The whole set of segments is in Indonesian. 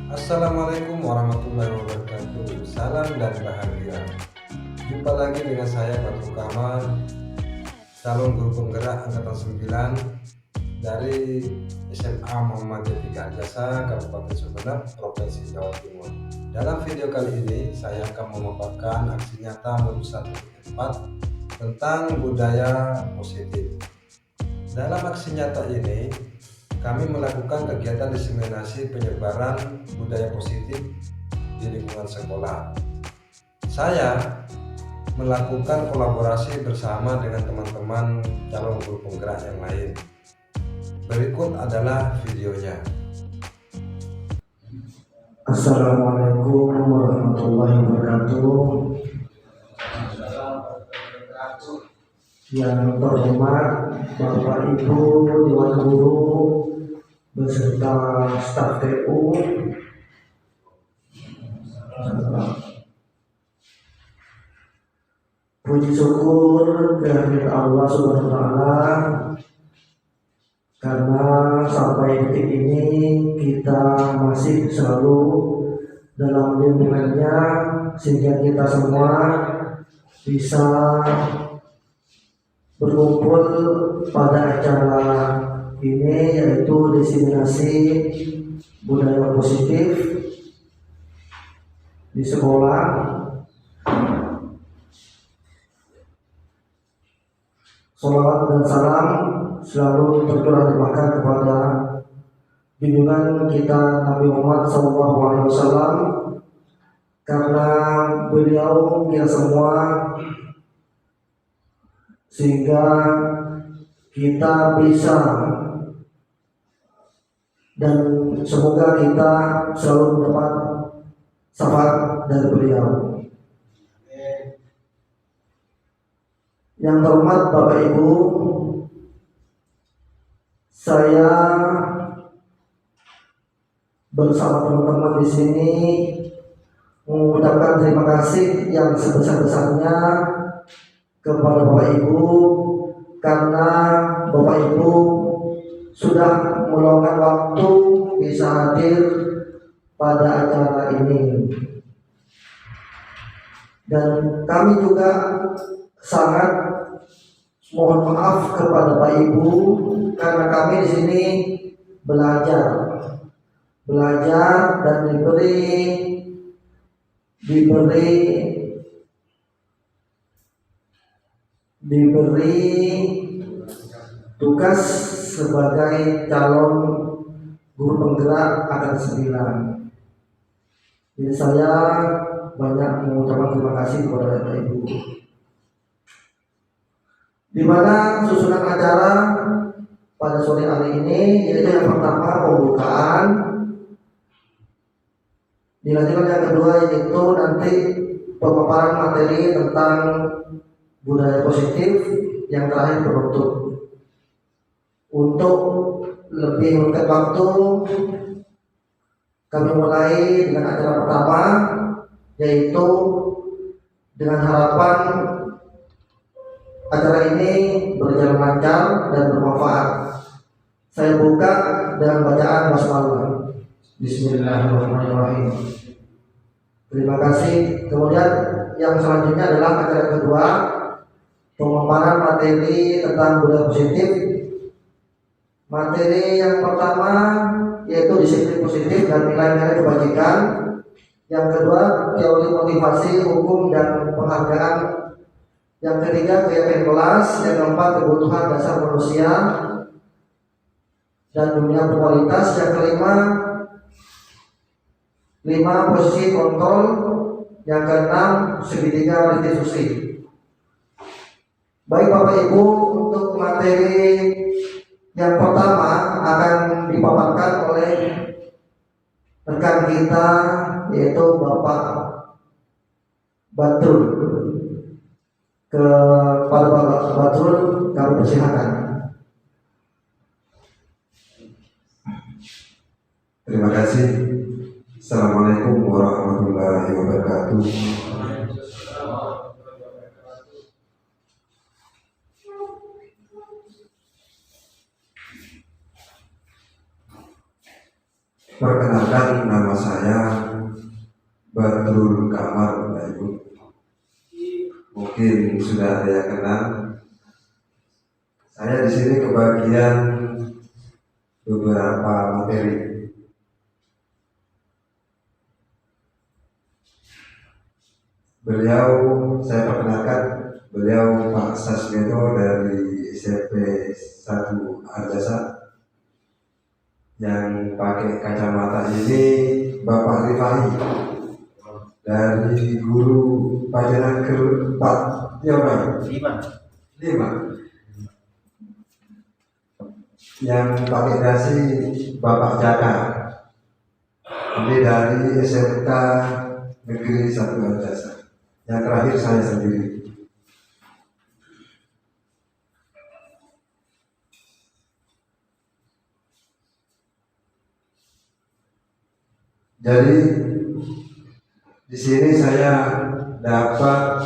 Assalamualaikum warahmatullahi wabarakatuh. Salam dan bahagia. Jumpa lagi dengan saya Badrul Kamal, calon guru penggerak angkatan 9 dari SMA Muhammadiyah 3 Jasa, Kabupaten Sumeneb, Provinsi Jawa Timur. Dalam video kali ini saya akan memaparkan aksi nyata modul 1.4 tentang budaya positif. Dalam aksi nyata ini kami melakukan kegiatan diseminasi penyebaran budaya positif di lingkungan sekolah. Saya melakukan kolaborasi bersama dengan teman-teman calon guru penggerak yang lain. Berikut adalah videonya. Assalamualaikum warahmatullahi wabarakatuh. Yang terhormat Bapak Ibu Dewan Guru beserta staf TU, puji syukur kehadirat Allah Subhanahu wa Ta'ala karena sampai detik ini kita masih selalu dalam lindungannya, sehingga kita semua bisa berkumpul pada acara ini, yaitu diseminasi budaya positif di sekolah. Salawat dan salam selalu tercurahkan kepada junjungan kita Nabi Muhammad SAW, karena beliau kita semua, sehingga kita bisa dan semoga kita selalu mendapat syafaat dari beliau. Yang terhormat Bapak Ibu, saya bersama teman-teman di sini mengucapkan terima kasih yang sebesar-besarnya kepada Bapak Ibu, karena Bapak Ibu sudah meluangkan waktu bisa hadir pada acara ini, dan kami juga sangat mohon maaf kepada Bapak Ibu karena kami di sini belajar dan diberi tugas sebagai calon guru penggerak angkatan 9. Jadi saya banyak mengucapkan terima kasih kepada Bapak Ibu. Di mana susunan acara pada sore hari ini, yaitu yang pertama pembukaan, dilanjutkan yang kedua yaitu nanti pemaparan materi tentang budaya positif, yang terakhir penutup. Untuk lebih menghemat waktu, kami mulai dengan acara pertama, yaitu dengan harapan acara ini berjalan lancar dan bermanfaat. Saya buka dengan bacaan basmalah. Bismillahirrahmanirrahim. Terima kasih. Kemudian yang selanjutnya adalah acara kedua, pemaparan materi tentang budaya positif. Materi yang pertama yaitu disiplin positif dan nilai-nilai kebajikan. Yang kedua, teori motivasi, hukum dan penghargaan. Yang ketiga, keyakinan kelas. Yang keempat, kebutuhan dasar manusia dan dunia berkualitas. Yang kelima, posisi kontrol. Yang keenam, segitiga restitusi. Baik Bapak Ibu, untuk materi yang pertama akan dipaparkan oleh rekan kita, yaitu Bapak Badrul. Kepada Bapak Badrul kami persilakan. Terima kasih. Assalamualaikum warahmatullahi wabarakatuh. Perkenalkan, Perkenalkan, nama saya Badrul Kamar, Bapak Ibu. Mungkin sudah ada yang kenal. Saya di sini kebagian beberapa materi. Beliau, saya perkenalkan, beliau Pak Sasmito dari SMP 1 Arjasa. Yang pakai kacamata ini Bapak Rifai dari guru pelajaran keempat, ya Pak? 5. Yang pakai dasi Bapak Jaka, ini dari SMK Negeri 1 Arjasa. Yang terakhir saya sendiri. Jadi di sini saya dapat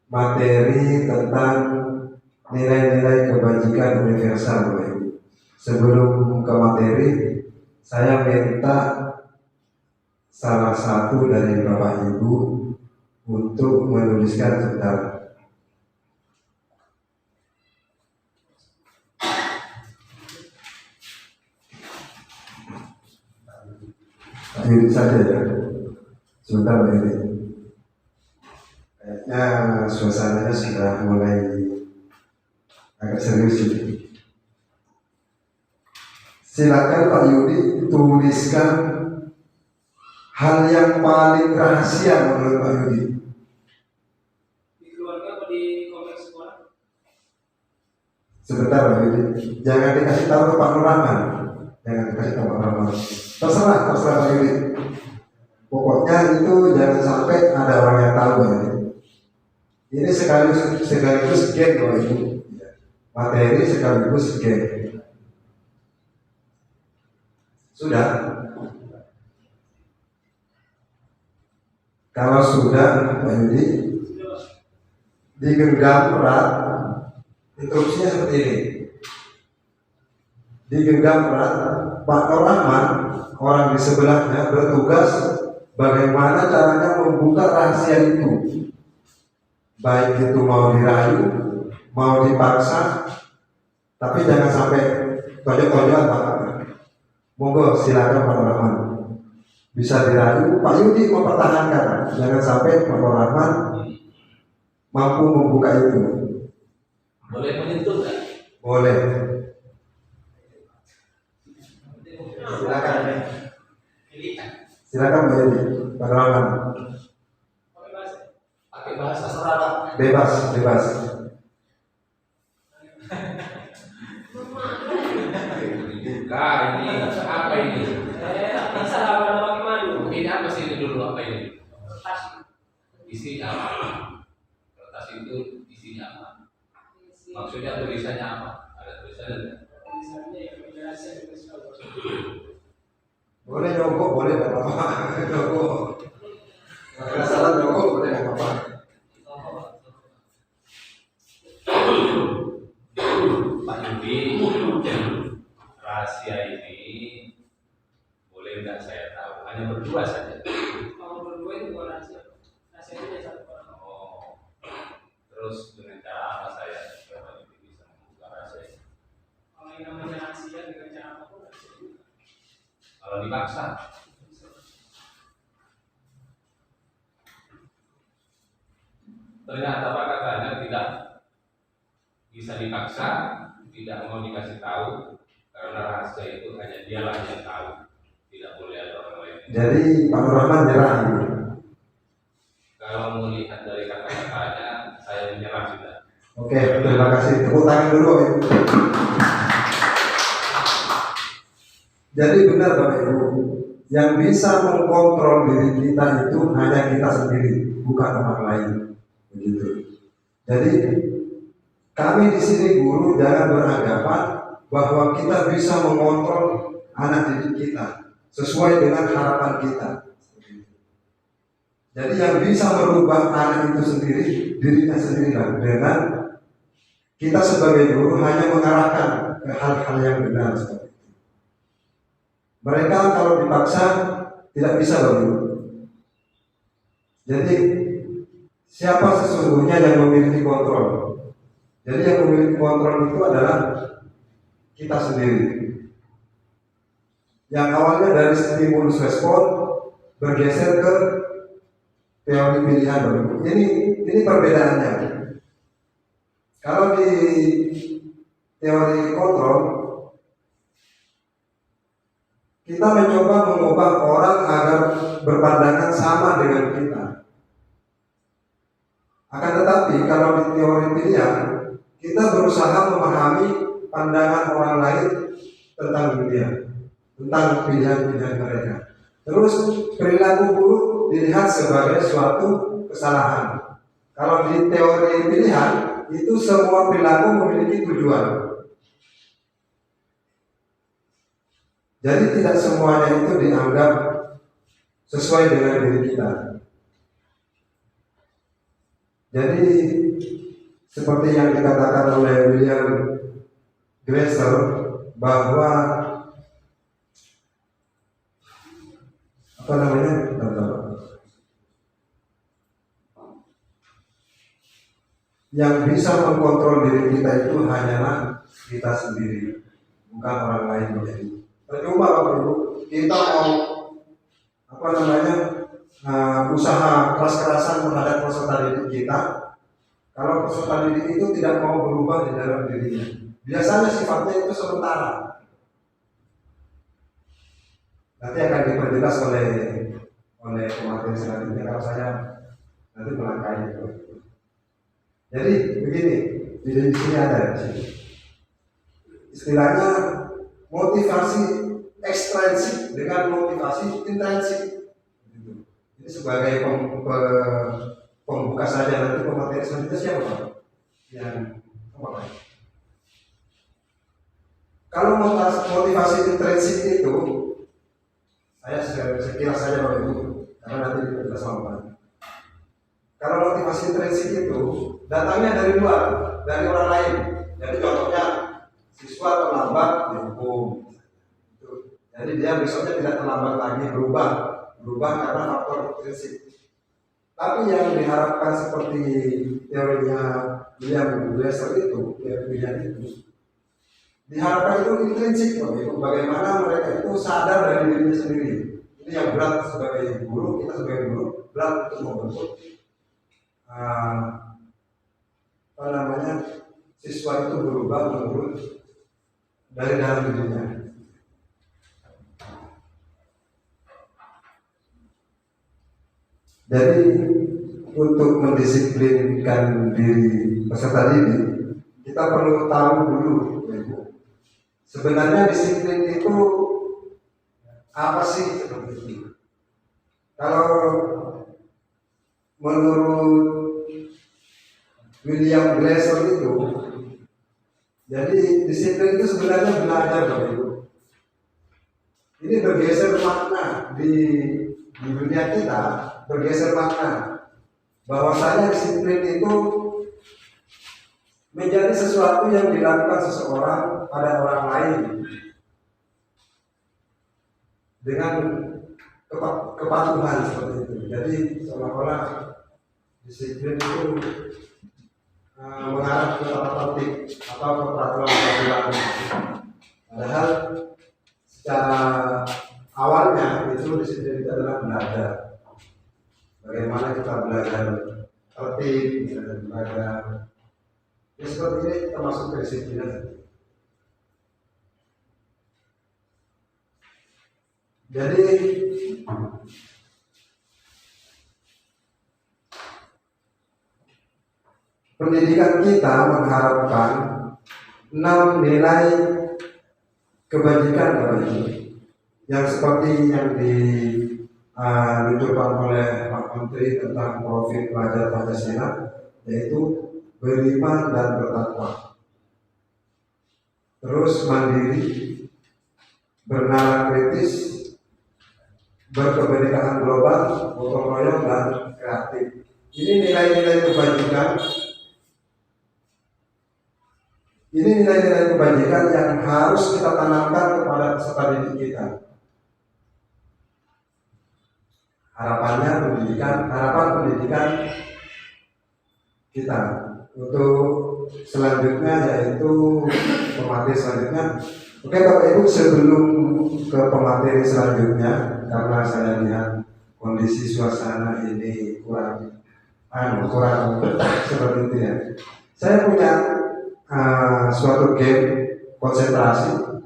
materi tentang nilai-nilai kebajikan universal, Bapak Ibu. Sebelum ke materi, saya minta salah satu dari Bapak Ibu untuk menuliskan sebentar. Diri saja ya, sebentar Mbak Edi. Kayaknya suasananya sudah mulai agak serius ini. Silakan Pak Yudi tuliskan hal yang paling rahasia menurut Pak Yudi. Di keluarga atau di kompleks sekolah? Sebentar Pak Yudi, jangan dikasih tahu ke Pak Nurrahman. Jangan dikasih tahu Pak Nurrahman. Terserah Pak Yudi. Pokoknya itu jangan sampai ada orang yang tahu ya. Ini sekaligus geng Pak Ibu. Materi sekaligus geng. Sudah? Kalau sudah Pak Yudi, digenggam erat. Instruksinya seperti ini. Digenggam erat, Pak Nurrahman, orang di sebelahnya bertugas bagaimana caranya membuka rahasia itu. Baik itu mau dirayu, mau dipaksa, tapi jangan sampai tonjok-tonjokan Pak. Monggo silakan Pak Nurrahman. Bisa dirayu, Pak Yudi mempertahankan. Jangan sampai Pak Nurrahman mampu membuka itu. Boleh menyentuh kan? Boleh. Silakan. Silakan Mbak Yudi, Pak Nurrahman. Pakai bahasa Sarawak. Bebas. Bukan ini, apa ini? Bisa apa pakai madu? Ini apa sih ini dulu, apa ini? Kertas. Isinya apa? Kertas itu isinya apa? Maksudnya tulisannya apa? Ada tulisannya? Tulisannya yang menjelaskan Boleh nyogok, boleh nggak apa-apa. Nyogok. Nggak salah nyogok, boleh nggak apa-apa. Pak Yudi, rahasia ini boleh nggak saya tahu? Hanya berdua saja. Kalau berdua itu bukan rahasia. Rahasia itu satu orang. Oh. Terus dengan cara apa saya Pak Yudi bisa membuka rahasia ini? Kalau yang namanya rahasia dengan cara apapun rahasia itu. Kalau dipaksa. Ternyata Pak katanya tidak bisa dipaksa, tidak mau dikasih tahu karena rahasia itu hanya dialah yang tahu, tidak boleh ada orang lain. Jadi Pak Nurrahman nyerah ini. Kalau melihat dari kata-katanya, saya menyerah sudah. Oke, terima kasih. Tepuk tangan dulu Ibu. Jadi benar Bapak Ibu, yang bisa mengkontrol diri kita itu hanya kita sendiri, bukan orang lain. Begitu. Jadi kami di sini guru jangan beranggapan bahwa kita bisa mengontrol anak didik kita sesuai dengan harapan kita. Jadi yang bisa merubah anak itu sendiri, dirinya sendiri dengan kita sebagai guru hanya mengarahkan ke hal-hal yang benar seperti itu. Mereka kalau dipaksa tidak bisa Bapak. Jadi siapa sesungguhnya yang memiliki kontrol? Jadi yang memiliki kontrol itu adalah kita sendiri. Yang awalnya dari stimulus respon bergeser ke teori pilihan Bapak. Ini perbedaannya. Kalau di teori kontrol kita mencoba mengubah orang agar berpandangan sama dengan kita. Akan tetapi kalau di teori pilihan kita berusaha memahami pandangan orang lain tentang dunia, tentang pilihan-pilihan mereka. Terus perilaku buruk dilihat sebagai suatu kesalahan. Kalau di teori pilihan itu semua perilaku memiliki tujuan. Jadi tidak semuanya itu dianggap sesuai dengan diri kita. Jadi seperti yang dikatakan oleh William Glasser bahwa yang bisa mengkontrol diri kita itu hanyalah kita sendiri, bukan orang lain. Jadi percuma Bapak Ibu kita mau usaha keras-kerasan terhadap peserta didik kita, kalau peserta didik itu tidak mau berubah di dalam dirinya. Biasanya sifatnya itu sementara. Nanti akan diperjelas oleh pemateri selanjutnya kalau saya nanti melangkahi itu. Jadi begini, di sini ada istilahnya motivasi ekstrinsik dengan motivasi intrinsik. Ini sebagai pembuka saja, nanti pemateri selanjutnya siapa Pak? Yang apa? Kalau motivasi intrinsik itu, saya sekira saja Bapak Ibu, karena nanti kita sama Pak. Kalau motivasi intrinsik itu datangnya dari luar, dari orang lain. Jadi contohnya siswa terlambat dihukum. Jadi dia besoknya tidak terlambat lagi, berubah karena faktor intrinsik. Tapi yang diharapkan seperti teorinya William Glasser itu, diharapkan itu intrinsik, bagaimana mereka itu sadar dari dirinya sendiri. Ini yang berat sebagai guru, kita sebagai guru berat untuk membentuk siswa itu berubah menurut dari dalam dirinya. Jadi untuk mendisiplinkan diri peserta didik, kita perlu tahu dulu sebenarnya disiplin itu apa sih seperti itu. Kalau menurut William Glasser itu, jadi disiplin itu sebenarnya belajar Bapak Ibu. Ini bergeser makna di dunia kita, bergeser makna bahwasanya disiplin itu menjadi sesuatu yang dilakukan seseorang pada orang lain dengan kepatuhan seperti itu. Jadi seolah-olah disiplin itu mengarah ke tata tertib atau ke peraturan. Padahal secara awalnya itu disiplin itu adalah belajar. Bagaimana kita belajar tertib, belajar ya seperti ini termasuk kedisiplinan. Jadi pendidikan kita mengharapkan 6 nilai kebajikan yang seperti yang ditunjukkan oleh Pak Menteri tentang profil pelajar Pancasila, yaitu beriman dan bertakwa, terus mandiri, bernalar kritis, berkebinekaan global, gotong royong dan kreatif. Ini nilai-nilai kebajikan. Ini nilai-nilai kebajikan yang harus kita tanamkan kepada peserta didik kita. harapan pendidikan kita untuk selanjutnya, yaitu pemateri selanjutnya. Oke Bapak Ibu, sebelum ke pemateri selanjutnya, karena saya lihat kondisi suasana ini kurang seperti itu ya, saya punya suatu game konsentrasi,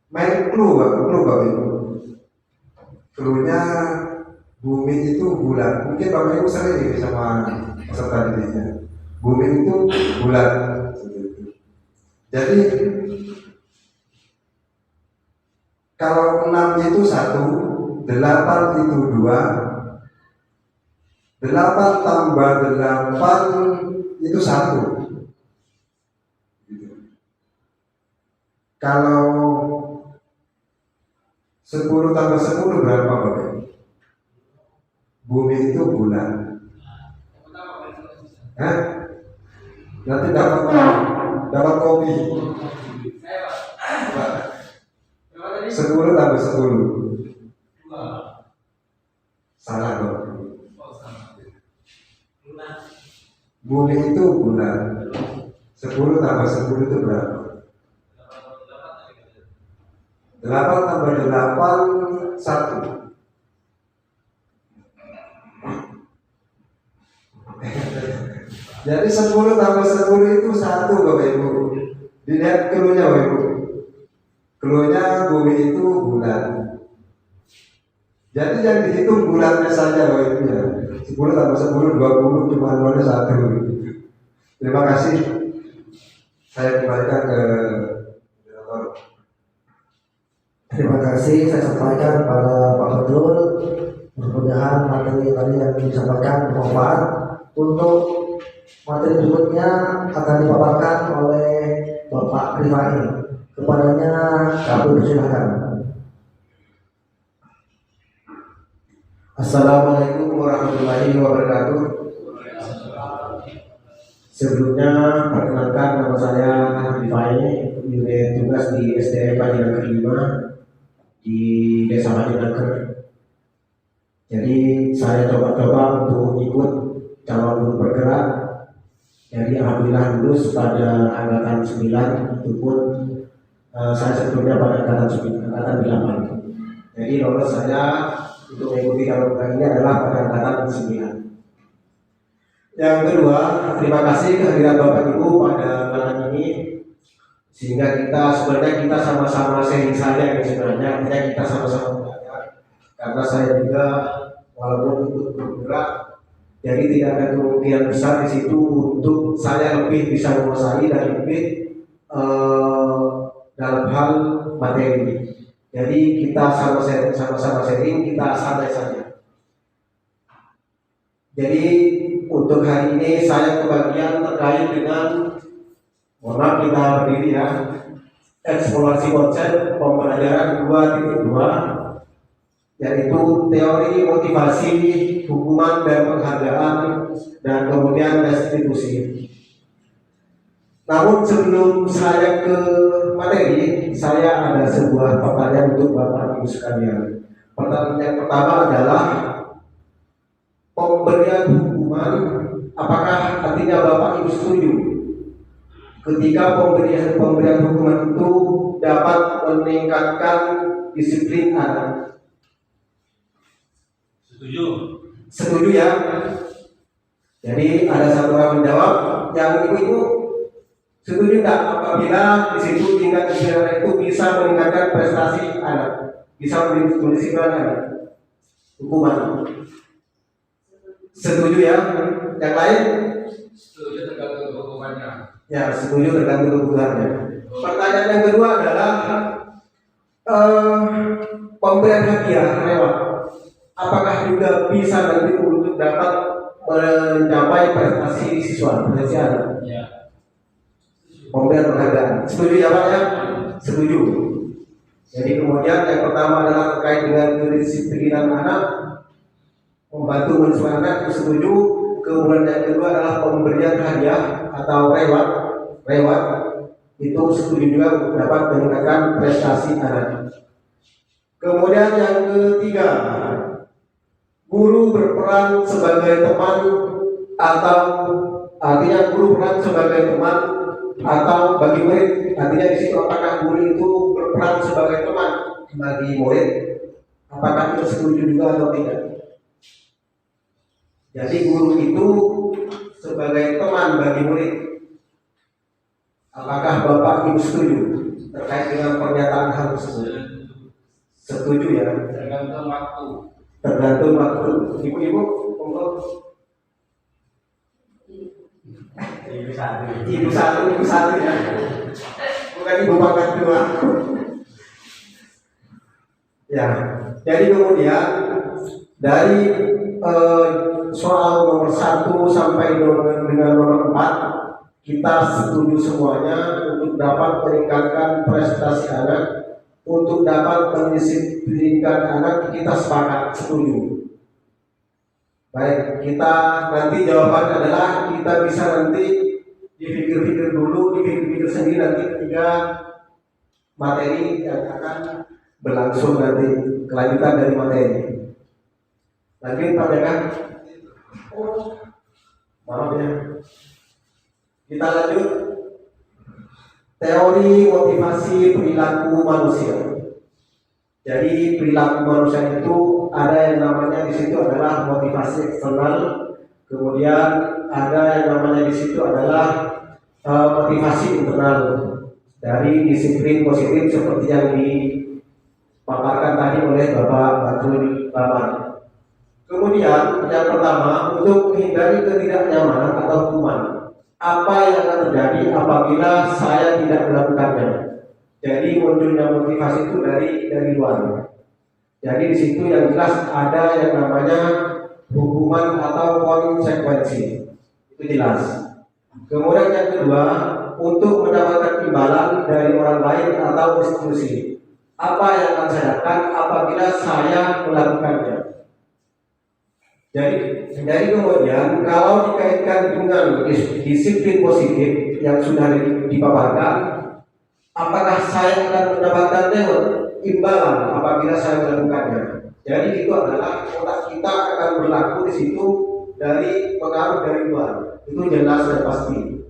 main clue Bapak Ibu. Cluenya bumi itu bulat. Mungkin Bapak Ibu sering ini sama peserta didiknya. Bumi itu bulat. Jadi kalau 6 itu 1, 8 itu 2, 8 tambah 8 itu 1. Kalau 10 tambah 10 berapa Bapak? Bumi itu bulan. Nanti dapat kopi. 10 tambah 10. Salah Bapak. Bumi itu bulan. 10 tambah 10 itu berapa? 8 tambah 8 1. Jadi 10 tambah 10 itu 1 Bapak Ibu. Dilihat cluenya Bapak Ibu. Cluenya bumi itu bulan. Jadi yang dihitung bulannya saja Bapak Ibu ya. 10 tambah 10 20 cuma nolnya 1. Terima kasih. Saya kembalikan ke moderator. Terima kasih, saya sampaikan pada Pak Badrul. Mudah-mudahan materi tadi yang disampaikan bermanfaat. Untuk materi berikutnya akan dipaparkan oleh Bapak Rifai. Kepadanya kami persilahkan. Assalamualaikum warahmatullahi wabarakatuh. Sebelumnya perkenalkan, nama saya Rifai, unit tugas di SDM Panjenengan kelima di Desa Panjenengan. Jadi saya coba-coba untuk ikut calon guru bergerak. Jadi alhamdulillah lulus pada angkatan 9, itu pun saya sebelumnya pada angkatan 8. Jadi lolos saya untuk mengikuti calon bergerak ini adalah pada angkatan 9. Yang kedua, terima kasih kehadiran Bapak Ibu pada malam ini, sehingga kita sama-sama sharing saja yang sebenarnya, kita sama-sama belajar. Karena saya juga walaupun ikut bergerak, jadi tidak ada kemungkinan besar di situ untuk saya lebih bisa menguasai dan lebih dalam hal materi. Jadi kita sama-sama sharing, kita santai saja. Jadi untuk hari ini saya kebagian terkait dengan, mohon maaf kita berdiri ya, eksplorasi konsep pembelajaran 2.2, yaitu teori motivasi, hukuman dan penghargaan, dan kemudian restitusi. Namun sebelum saya ke materi, saya ada sebuah pertanyaan untuk Bapak Ibu sekalian. Pertanyaan yang pertama adalah pemberian hukuman, apakah artinya Bapak Ibu setuju ketika pemberian hukuman itu dapat meningkatkan disiplin anak? Setuju ya. Jadi ada satu orang menjawab, yang ibu-ibu setuju tidak apabila di situ tingkat disiplin anak itu bisa meningkatkan prestasi anak, bisa mendisiplinkan anak? Hukuman. Setuju ya. Yang lain? Setuju tergantung hukumannya. Ya, setuju tergantung hukumannya. Pertanyaan yang kedua adalah pemberian hadiah lewat, apakah juga bisa nanti untuk dapat mencapai prestasi siswa, prestasi anak? Ya. Pemberian penghargaan. Setuju ya Pak ya? Setuju. Jadi kemudian yang pertama adalah terkait dengan kedisiplinan anak, membantu mendisiplin anak, itu setuju. Kemudian yang kedua adalah pemberian hadiah atau reward, itu setuju juga untuk dapat meningkatkan prestasi anak. Kemudian yang ketiga, guru berperan sebagai teman atau artinya guru berperan sebagai teman atau bagi murid. Artinya di situ apakah guru itu berperan sebagai teman bagi murid? Apakah kita setuju juga atau tidak? Jadi guru itu sebagai teman bagi murid. Apakah Bapak Ibu setuju terkait dengan pernyataan hal tersebut? Setuju ya? Tergantung waktu. Tergantung waktu. Ibu-ibu, untuk ibu satu ya. Bukan ibu pangkat dua. Ya. Jadi kemudian dari soal nomor 1 sampai dengan nomor 4 kita setuju semuanya untuk dapat meningkatkan prestasi anak, untuk dapat mendisiplinkan anak, kita sepakat setuju. Baik, kita nanti jawabannya adalah kita bisa nanti dipikir-pikir dulu, dipikir-pikir sendiri nanti ketika materi yang akan berlangsung nanti, kelanjutan dari materi. Lanjut Pak Dekan. Maaf ya. Kita lanjut. Teori motivasi perilaku manusia. Jadi perilaku manusia itu ada yang namanya di situ adalah motivasi eksternal, kemudian ada yang namanya di situ adalah motivasi internal dari disiplin positif seperti yang dipaparkan tadi oleh Bapak Badrul Rahman. Kemudian yang pertama, untuk menghindari ketidaknyamanan atau hukuman, apa yang akan terjadi apabila saya tidak melakukannya? Jadi munculnya motivasi itu dari luar. Jadi di situ yang jelas ada yang namanya hukuman atau konsekuensi, itu jelas. Kemudian yang kedua, untuk mendapatkan imbalan dari orang lain atau institusi, apa yang akan saya lakukan apabila saya melakukannya? Jadi kemudian kalau dikaitkan dengan disiplin positif yang sudah dipaparkan, apakah saya akan mendapatkan imbalan apabila saya melakukannya? Jadi itu adalah otak kita akan berlaku di situ dari pengaruh dari luar, itu jelas dan pasti.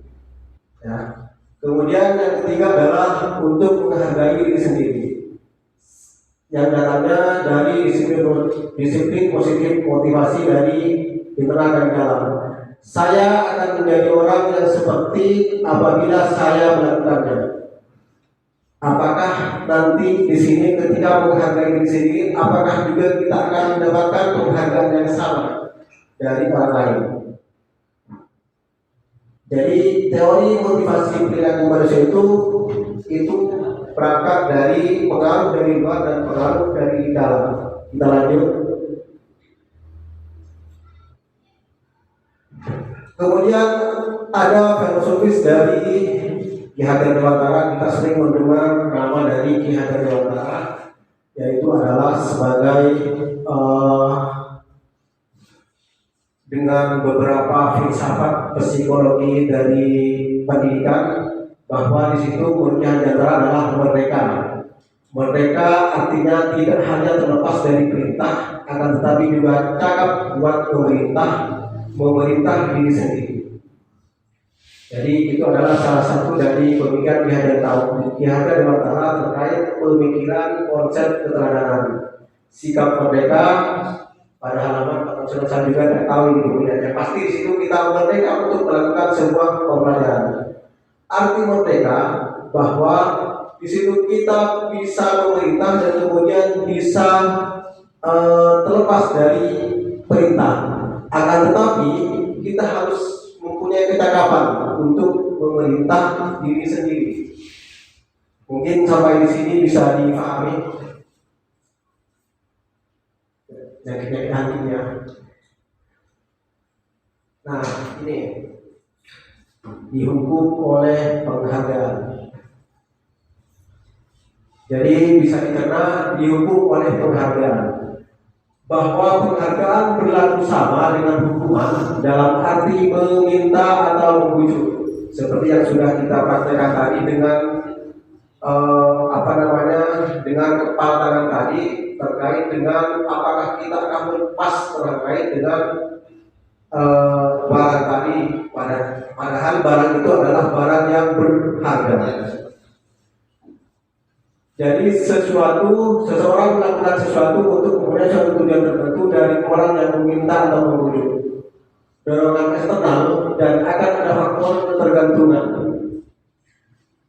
Ya. Kemudian yang ketiga adalah untuk menghargai diri sendiri, yang datangnya dari disiplin positif motivasi dari internal dan dalam. Saya akan menjadi orang yang seperti apabila saya melakukannya. Apakah nanti di sini ketika menghargai diri sendiri, apakah juga kita akan mendapatkan penghargaan yang sama dari orang lain? Jadi teori motivasi perilaku manusia itu berangkat dari pengaruh dari luar dan pengaruh dari dalam. Kita lanjut. Kemudian ada filosofis dari Ki Hajar Dewantara. Kita sering mendengar nama dari Ki Hajar Dewantara, yaitu adalah sebagai dengan beberapa filsafat psikologi dari pendidikan, bahwa di situ kunci antara adalah merdeka. Merdeka artinya tidak hanya terlepas dari perintah, akan tetapi juga cakap buat memerintah diri sendiri. Jadi itu adalah salah satu dari pemikiran Ki Hajar Dewantara terkait pemikiran konsep keteladanan. Sikap merdeka pada halaman 49 juga tidak tahu ini peminatnya. Pasti di situ kita merdeka untuk melakukan sebuah pembelajaran. Arti merdeka bahwa di situ kita bisa memerintah dan kemudian bisa terlepas dari perintah. Akan tetapi kita harus mempunyai kecakapan untuk memerintah diri sendiri. Mungkin sampai di sini bisa dipahami nyakit-nyakit hatinya. Nah ini dihukum oleh penghargaan. Jadi bisa dikenal dihukum oleh penghargaan, bahwa penghargaan berlaku sama dengan hukuman dalam arti meminta atau membujuk, seperti yang sudah kita praktekkan tadi dengan dengan kepala tangan tadi. terkait dengan apakah kita akan melepas terkait dengan barang tadi, padahal barang itu adalah barang yang berharga. Jadi seseorang melakukan sesuatu untuk kemudian suatu tujuan tertentu dari orang yang meminta atau membujuk, dorongan eksternal, dan akan ada faktor ketergantungan.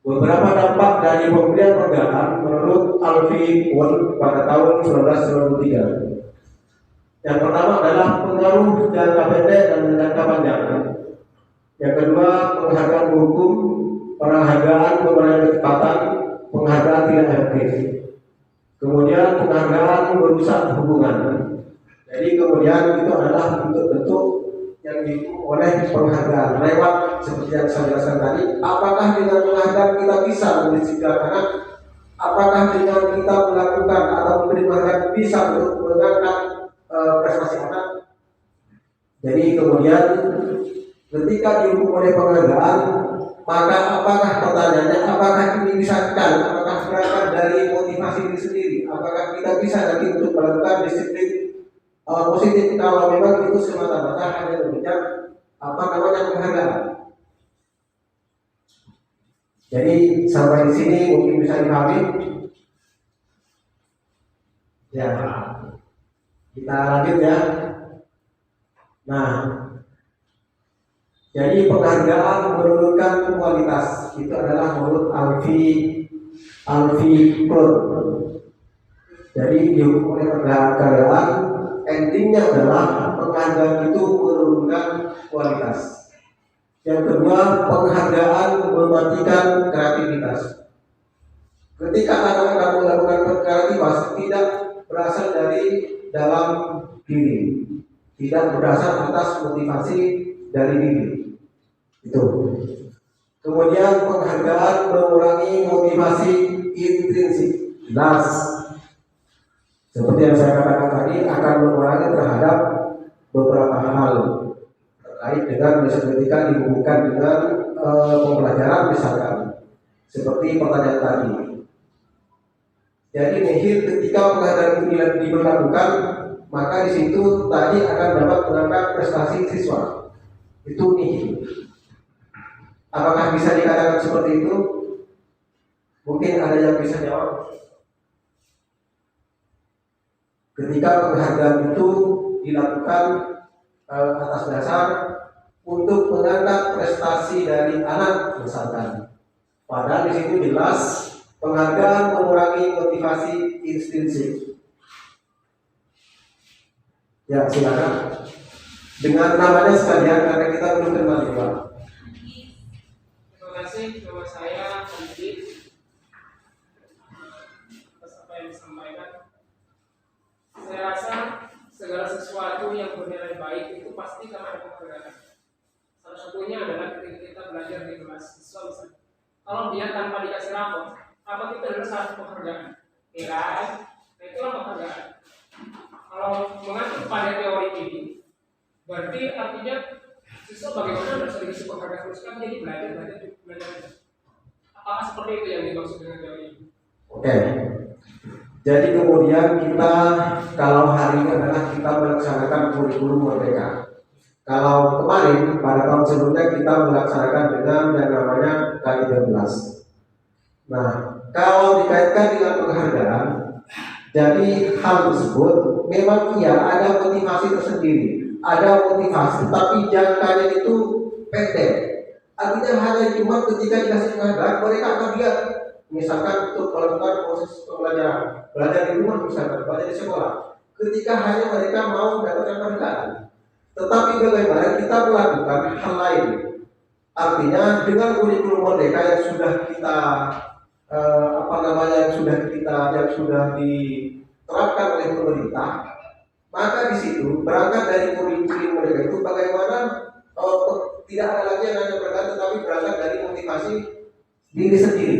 Beberapa dampak dari pembelian perdagangan menurut Alfie Won pada tahun 1993. Yang pertama adalah pengaruh jangka pendek dan jangka panjang. Yang kedua, penghargaan hukum, penghargaan pemenangan kecepatan, penghargaan tidak efektif. Kemudian penghargaan merusak hubungan. Jadi kemudian itu adalah bentuk-bentuk yang didukung oleh penghargaan lewat seperti yang saya jelaskan tadi. Apakah dengan penghargaan kita bisa mendisiplinkan anak? Apakah dengan kita melakukan atau memberi penghargaan bisa untuk mengangkat prestasi anak? Jadi kemudian ketika dihukum oleh penghargaan, maka apakah pertanyaannya, apakah ini misalkan, apakah berangkat dari motivasi diri sendiri, apakah kita bisa nanti untuk melakukan disiplin positif kalau memang itu semata-mata hanya mengejar penghargaan. Jadi sampai di sini mungkin bisa dipahami. Ya, kita lanjut ya. Nah, jadi penghargaan menurunkan kualitas itu adalah menurut Alfie Klot. Jadi dihukum oleh penghargaan, endingnya adalah penghargaan itu menurunkan kualitas. Yang kedua, penghargaan mematikan kreativitas. Ketika anak-anak melakukan kreativitas tidak berasal dari dalam diri, tidak berasal atas motivasi dari diri. Itu. Kemudian penghargaan mengurangi motivasi intrinsik. Jelas. Seperti yang saya katakan tadi, akan mengurangi terhadap beberapa hal terkait dengan misalnya ketika dihubungkan dengan pembelajaran misalkan seperti pertanyaan tadi. Jadi nihil ketika penghargaan itu diberlakukan, maka di situ tadi akan dapat mengangkat prestasi siswa. Itu nihil. Apakah bisa dikatakan seperti itu? Mungkin ada yang bisa jawab. Ketika penghargaan itu dilakukan atas dasar untuk mengangkat prestasi dari anak misalkan. Padahal di situ jelas penghargaan mengurangi motivasi intrinsik. Ya, silakan. Dengan namanya sekalian karena kita belum kenal juga. Terima kasih bahwa saya pendidik atas apa yang disampaikan. Saya rasa segala sesuatu yang bernilai baik itu pasti karena ada penghargaan. Salah satunya adalah ketika kita belajar di kelas siswa misalnya. Kalau dia tanpa dikasih rapor, apa itu adalah satu penghargaan? Nilai, nah itulah penghargaan. Kalau mengacu pada teori ini, berarti artinya siswa bagaimana harus dikasih penghargaan terus kan jadi belajar. Apakah seperti itu yang dimaksud dengan teori ini? Oke. Jadi kemudian kita kalau hari ini adalah kita melaksanakan kurikulum merdeka. Kalau kemarin pada tahun sebelumnya kita melaksanakan dengan yang namanya K13. Nah, kalau dikaitkan dengan penghargaan, jadi hal tersebut memang iya ada motivasi tersendiri, ada motivasi, tapi jangkanya itu pendek. Artinya hanya cuma ketika dikasih penghargaan mereka akan lihat, misalkan untuk melakukan proses pembelajaran, belajar di rumah misalkan, belajar di sekolah. Ketika hanya mereka mau mendapatkan penghargaan, tetapi bagaimana kita melakukan hal lain? Artinya dengan kurikulum merdeka yang sudah kita yang sudah diterapkan oleh pemerintah, maka di situ berangkat dari kurikulum merdeka itu bagaimana tidak ada lagi yang hanya berangkat, tetapi berangkat dari motivasi diri sendiri,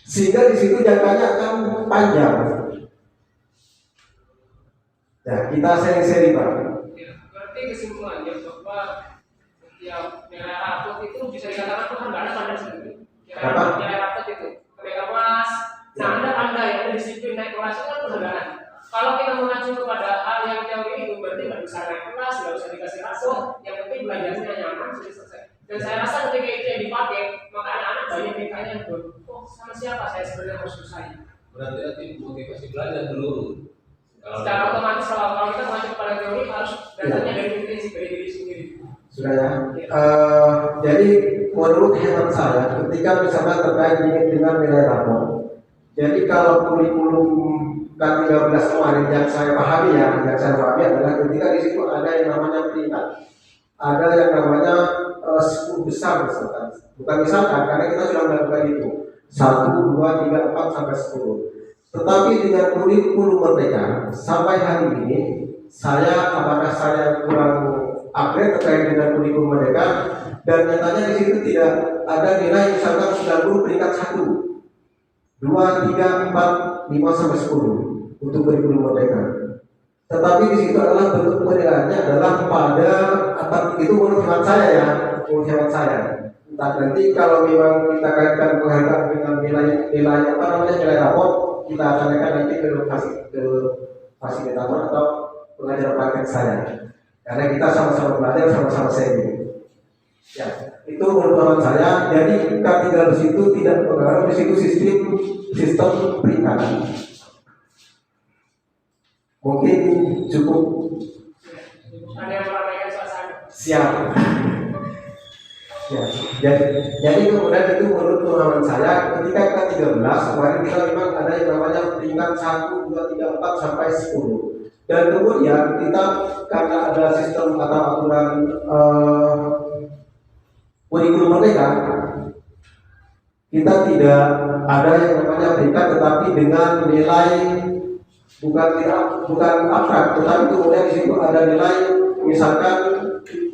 sehingga di situ jangkanya akan panjang. Nah, kita seri-seri Pak. Berarti kesimpulannya bahwa setiap nilai rapot itu bisa dikatakan penghargaan pada sendiri. Nilai rapot itu ketika kelas, nah Anda Anda yang disiplin naik kelas itu kan penegakan. Kalau kita mengacu kepada hal yang teori itu berarti nggak bisa naik kelas, nggak usah dikasih rapor, yang penting belajarnya nyaman sudah selesai. Dan saya rasa ketika itu yang dipakai, maka anak-anak banyak yang tanya, oh sama siapa saya sebenarnya harus selesai. Berarti nanti motivasi belajar dulu. Secara otomatis kalau kita mengacu kepada teori harus datangnya dari diri sendiri. Sudah ya. Jadi menurut hemat saya, ketika misalkan terkait dengan nilai rapor, jadi kalau kurikulum K13 kemarin yang saya pahami adalah ketika di situ ada yang namanya peringkat, ada yang namanya 10 besar misalkan. Bukan misalkan, karena kita sudah melakukan itu 1, 2, 3, 4 sampai 10. Tetapi dengan kurikulum Merdeka sampai hari ini, apakah saya kurang upgrade terkait dengan kurikulum Merdeka, dan nyatanya di situ tidak ada nilai misalkan 90 peringkat 1, 2, 3, 4, 5 sampai 10 untuk kurikulum Merdeka. Tetapi di situ adalah bentuk penilaiannya adalah pada atap itu menurut hemat saya ya, menurut hemat saya. Entah nanti kalau memang kita kaitkan penghargaan dengan nilai nilai rapor, kita tanyakan nanti ke fasilitator atau pengajar praktek saya. Karena kita sama-sama belajar, sama-sama sharing. Ya, itu menurut saya. Jadi K13 itu tidak pengaruh di situ sistem peringkat. Mungkin cukup. Ada yang meramaikan suasana. Siap. Ya, jadi kemudian itu menurut pengalaman saya ketika K13 kemarin kita memang ada yang namanya peringkat 1, 2, 3, 4 sampai 10. Dan kemudian kita karena ada sistem atau aturan kurikulum Merdeka, kita tidak ada yang namanya peringkat tetapi dengan nilai bukan abstrak, tetapi kemudian di situ ada nilai misalkan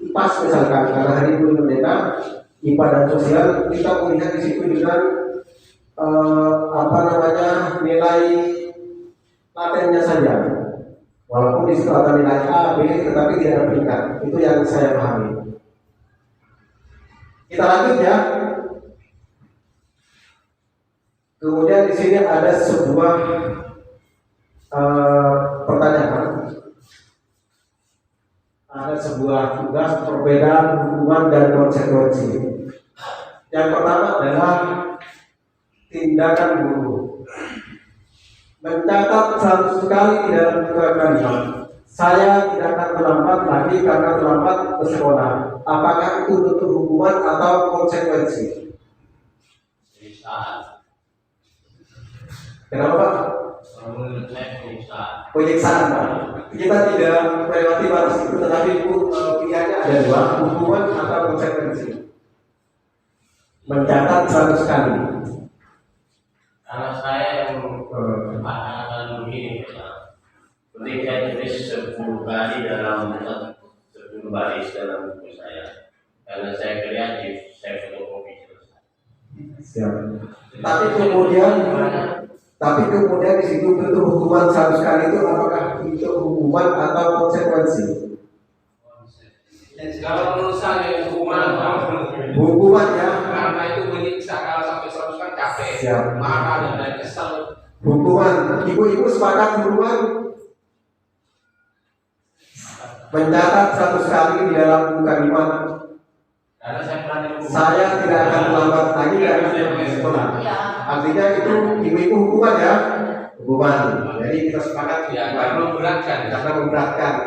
IPAS misalkan karena hari ini Merdeka IPA dan sosial kita melihat di situ dengan nilai latennya saja, walaupun di situ ada nilai A, B, tetapi tidak ada peringkat. Itu yang saya pahami. Kita lanjut ya. Kemudian di sini ada sebuah pertanyaan. Ada sebuah tugas perbedaan hukuman dan konsekuensi. Yang pertama adalah tindakan guru. Mencatat 100 kali di dalam buku kalimat. Saya tidak akan terlambat lagi karena terlambat ke sekolah. Apakah itu bentuk hukuman atau konsekuensi? Kenapa Pak? Penyiksaan Pak. Kita tidak melewati batas itu, tetapi pilihannya ada dua, hukuman atau konsekuensi. Mencatat 100 kali. Kalau saya yang akan begini, ketika tulis 10 kali dalam 10 baris dalam buku saya, karena saya kreatif, saya fotokopi selesai. Siap. Tapi kemudian di situ bentuk hukuman 100 kali itu apakah itu hukuman atau konsekuensi? Kalau menurut saya Hukuman ya. karena itu menyiksa kalau sampai 100 kan capek, Siap. marah dan kesal. Hukuman. Ibu-ibu sepakat hukuman? Mencatat 100 kali di dalam buku kalimat. Karena saya pernah dihukum. Saya tidak akan terlambat lagi dari sekolah. Artinya itu ibu-ibu hukuman ya. Hukuman. Jadi kita sepakat Ya, karena memberatkan.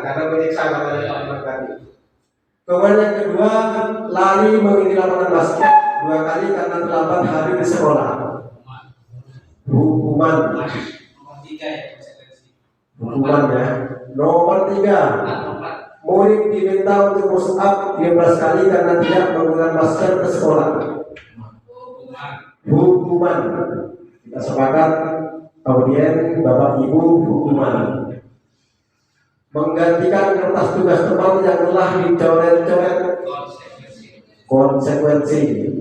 karena menyiksa tadi. Kemudian yang kedua, lari mengikuti lapangan basket 2 kali karena terlambat hadir di sekolah. Hukuman. Hukuman ya. Nomor 3, murid diminta untuk push up 15 kali karena tidak menggunakan masker ke sekolah. Hukuman. Kita sepakat, audien Bapak Ibu, hukuman. Menggantikan kertas tugas teman yang telah dicoret-coret, konsekuensi.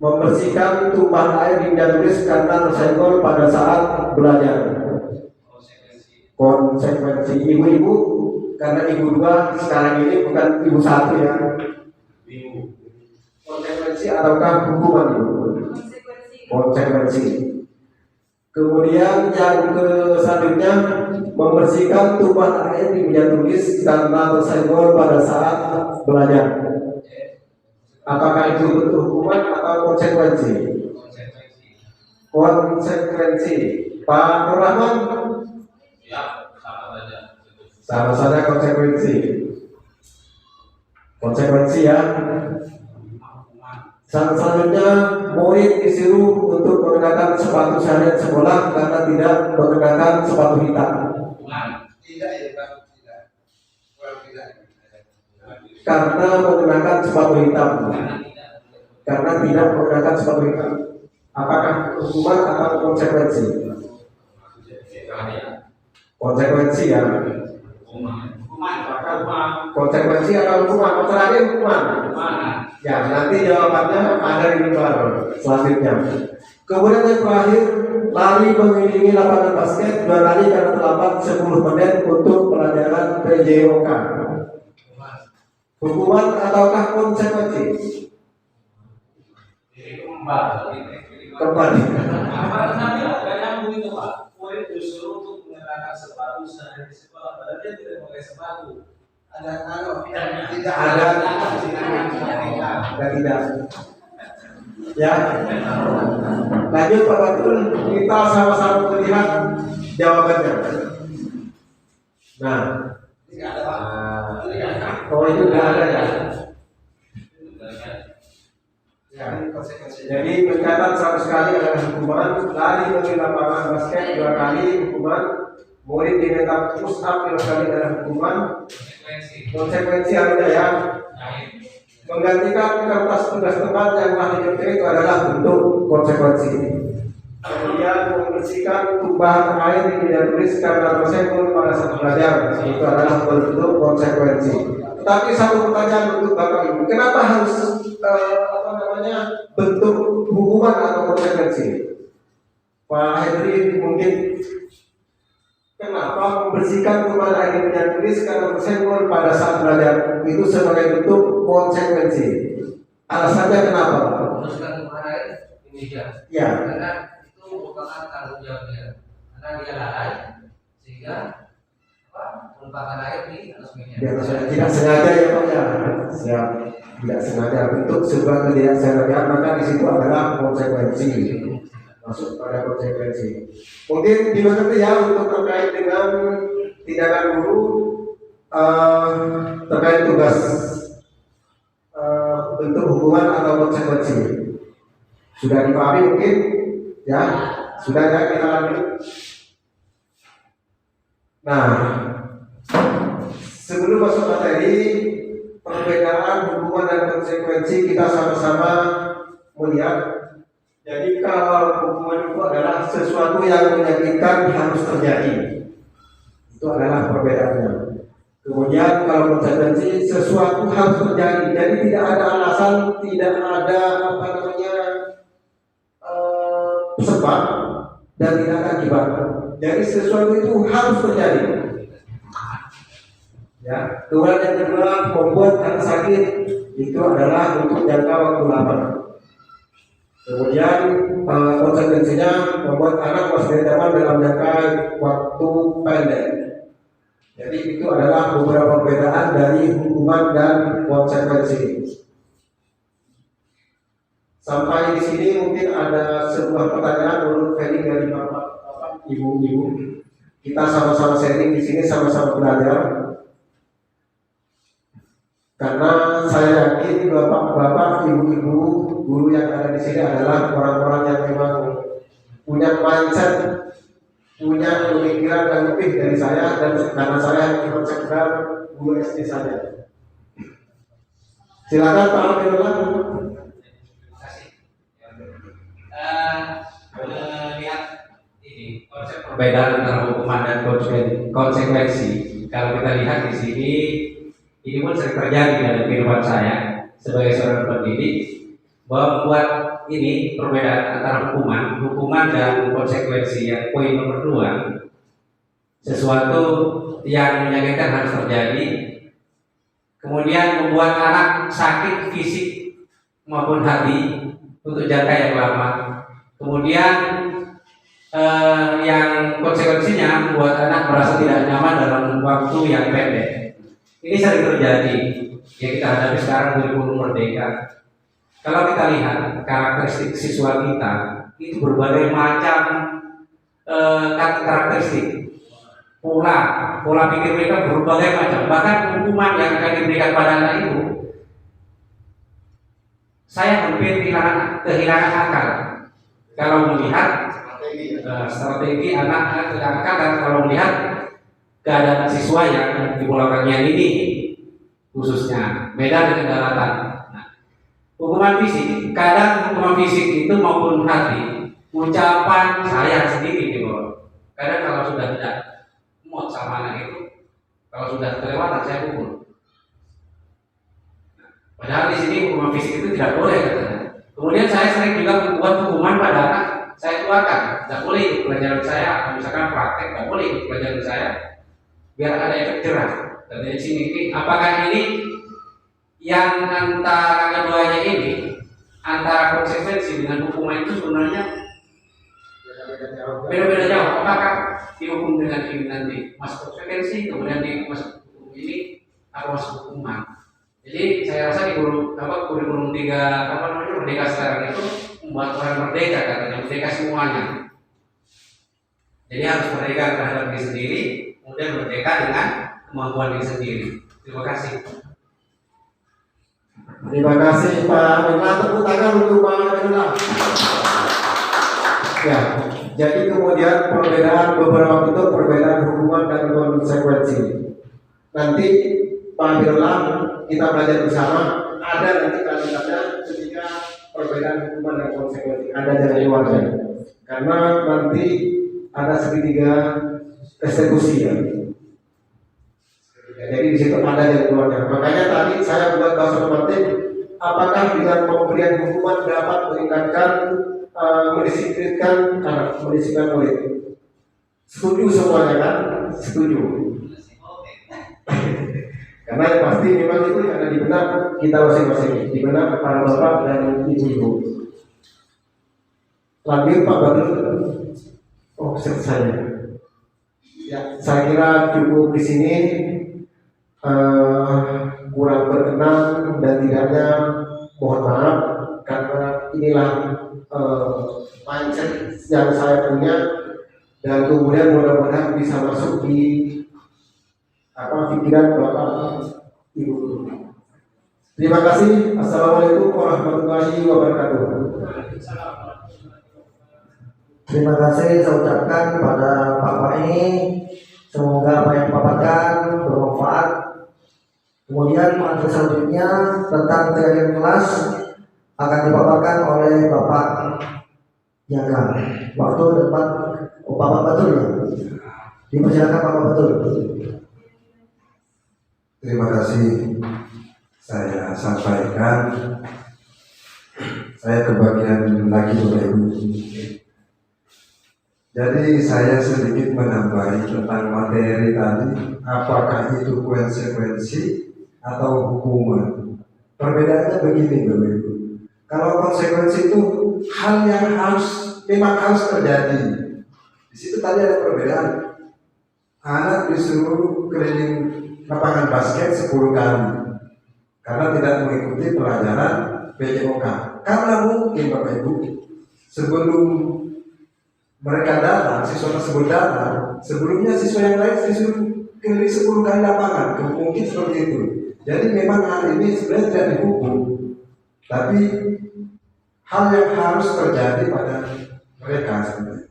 Membersihkan tumpahan air hingga tulis karena tersenggol pada saat belajar, konsekuensi. Ibu-ibu, karena ibu 2 sekarang ini bukan ibu 1 ya. Konsekuensi ataukah hukuman ibu? konsekuensi. Kemudian yang selanjutnya, membersihkan tumpahan air di meja tulis karena tersenggol pada saat belajar. Apakah itu bentuk hukuman atau konsekuensi? Konsekuensi. Pak Nur Rahman? Ya, sama saja. Sama saja konsekuensi. Konsekuensi ya. Selanjutnya, murid disuruh untuk mengenakan sepatu syariat sekolah karena tidak mengenakan sepatu hitam. Tidak ya Pak, tidak. Kurang tidak. Karena mengenakan sepatu hitam. Karena tidak mengenakan sepatu hitam. Apakah hukuman atau konsekuensi? Konsekuensi ya. Konsekuensi atau hukuman? Masalahnya hukuman. Ya, nanti jawabannya ada di mimbar selanjutnya. Kemudian yang terakhir, lari mengelilingi lapangan basket 2 kali karena terlambat 10 menit untuk pelajaran PJOK. Hukuman ataukah konsekuensi? Kembali. Nanti agak nyambung itu Pak. Murid disuruh untuk mengenakan sepatu sehari di sekolah, padahal dia tidak pakai sepatu. Tidak Ada. Tidak. Ya. Lanjut Pak Batul, kita sama-sama melihat jawabannya. Nah, oh itu tidak ada ya. Ya. Jadi mencatat 100 kali adalah hukuman, lari dari lapangan basket 2 kali hukuman, murid diminta push up 5 kali adalah hukuman. Konsekuensi harusnya ya. Menggantikan kertas tugas tempat yang telah dikerjakan itu adalah bentuk konsekuensi. Kemudian membersihkan tumpahan air di meja tulis karena tersenggol pada saat belajar itu adalah bentuk konsekuensi. Tetapi satu pertanyaan untuk Bapak Ibu, kenapa harus bentuk hukuman atau konsekuensi? Pak Henry mungkin, kenapa membersihkan tumpahan air di meja tulis karena tersenggol pada saat belajar itu sebagai bentuk konsekuensi? Alasannya kenapa? Membersihkan tumpahan air di meja. Ya. Karena itu merupakan tanggung jawab dia. Karena dia lalai sehingga menumpahkan air di atas meja. Tidak sengaja ya Pak ya. Siap. Tidak sengaja bentuk sebuah ketidaksengajaan, maka di situ adalah konsekuensi. Masuk pada konsekuensi. Mungkin dimengerti ya untuk terkait dengan tindakan guru terkait tugas bentuk hukuman atau konsekuensi. Sudah dipahami mungkin ya? Sudah ya, kita lanjut. Nah, sebelum masuk materi perbedaan hukuman dan konsekuensi, kita sama-sama melihat. Jadi kalau hukuman itu adalah sesuatu yang menyakitkan harus terjadi, itu adalah perbedaannya. Kemudian kalau konsekuensi sesuatu harus terjadi, jadi tidak ada alasan, tidak ada sebab dan tidak ada akibat. Jadi sesuatu itu harus terjadi. Ya, kemudian yang kedua, membuat anak sakit itu adalah untuk jangka waktu lama. Kemudian konsekuensinya membuat anak masih zaman dalam jangka waktu pendek. Jadi itu adalah beberapa perbedaan dari hukuman dan konsekuensi. Sampai di sini mungkin ada sebuah pertanyaan menurut Ferry dari bapak, ibu-ibu. Kita sama-sama sharing di sini, sama-sama belajar. Karena saya yakin bapak-bapak, ibu-ibu, guru yang ada di sini adalah orang-orang yang memang punya mindset, punya pemikiran yang lebih dari saya, dan karena saya cuma sekedar guru SD saja. Silakan Pak Abdullah. Melihat ini konsep perbedaan antara hukuman dan konsekuensi. Kalau kita lihat di sini, ini pun sering terjadi dalam kehidupan saya sebagai seorang pendidik, bahwa membuat ini perbedaan antara hukuman dan konsekuensi yang poin nomor 2, sesuatu yang menyakitkan harus terjadi, kemudian membuat anak sakit fisik maupun hati untuk jangka yang lama, Kemudian yang konsekuensinya membuat anak merasa tidak nyaman dalam waktu yang pendek. Ini sering terjadi yang kita hadapi sekarang kurikulum merdeka. Kalau kita lihat karakteristik siswa kita itu berbagai macam karakteristik, pola pikir mereka berbagai macam. Bahkan hukuman yang akan diberikan pada anak itu, saya hampir kehilangan akal kalau melihat strategi anak akan kalau melihat keadaan siswa yang di Pulau Kangean ini, khususnya Medan dan daratan. Nah, hukuman fisik, kadang hukuman fisik itu maupun hati, ucapan saya sendiri di bawah. Kadang kalau sudah tidak mood sama anak itu, kalau sudah kelewatan saya pukul. Nah, padahal di sini hukuman fisik itu tidak boleh katanya. Kemudian saya sering juga membuat hukuman pada anak. Saya keluarkan, tidak boleh ikut pelajaran saya, atau misalkan praktek, tidak boleh ikut pelajaran saya, biar ada efek jerah. Dan dari sini, apakah ini yang antara keduanya ini, antara konsekuensi dengan hukuman itu sebenarnya beda-beda jauh. Apakah dihukum dengan ini nanti masuk konsekuensi, kemudian di masuk hukum ini, atau masuk hukuman? Jadi saya rasa di kurikulum 3 merdeka sekarang itu membuat orang merdeka, katanya merdeka semuanya. Jadi harus merdeka terhadap diri sendiri, kemudian merdeka dengan kemampuan diri sendiri. Terima kasih. Terima kasih Pak Menla. Tepuk tangan untuk Pak Menla. Ya, jadi kemudian perbedaan beberapa bentuk perbedaan hukuman dan konsekuensi. Nanti Pak Menla kita belajar bersama. Ada nanti kalimatnya ketika perbedaan hukuman dan konsekuensi ada dari luarnya. Karena nanti ada segitiga eksekusi ya. Jadi di situ ada dari luarnya. Makanya tadi saya buat bahasa normatif. Apakah dengan pemberian hukuman dapat meningkatkan mendisiplinkan anak, mendisiplinkan murid? Setuju semuanya kan? Setuju. Karena yang pasti memang itu yang ada di benak kita masing-masing, di benak para bapak dan ibu-ibu. Lanjut Pak Badrul. Oh, selesai. Ya, saya kira cukup di sini. Kurang berkenan dan tidaknya mohon maaf karena inilah mindset yang saya punya dan kemudian mudah-mudahan bisa masuk di pikiran Bapak Ibu. Terima kasih. Assalamualaikum warahmatullahi wabarakatuh. Terima kasih saya ucapkan pada Bapak ini. Semoga apa yang dipaparkan bermanfaat. Kemudian materi selanjutnya tentang kegiatan kelas akan dipaparkan oleh Bapak Yaga. Waktu tempat Bapak Betul ya. Dipersilakan Bapak Betul. Terima kasih. Saya sampaikan. Saya kebagian lagi oleh Ibu. Jadi saya sedikit menambahi tentang materi tadi. Apakah itu konsekuensi atau hukuman? Perbedaannya begini Bapak Ibu. Kalau konsekuensi itu hal yang memang harus terjadi. Di situ tadi ada perbedaan. Anak disuruh keliling lapangan basket 10 kali karena tidak mengikuti pelajaran PJOK. Karena mungkin Bapak Ibu sebelum mereka datang, siswa tersebut datang, sebelumnya siswa yang lain disuruh keliling 10 kali lapangan. Mungkin seperti itu. Jadi memang hal ini sebenarnya tidak dihukum, tapi hal yang harus terjadi pada mereka sebenarnya.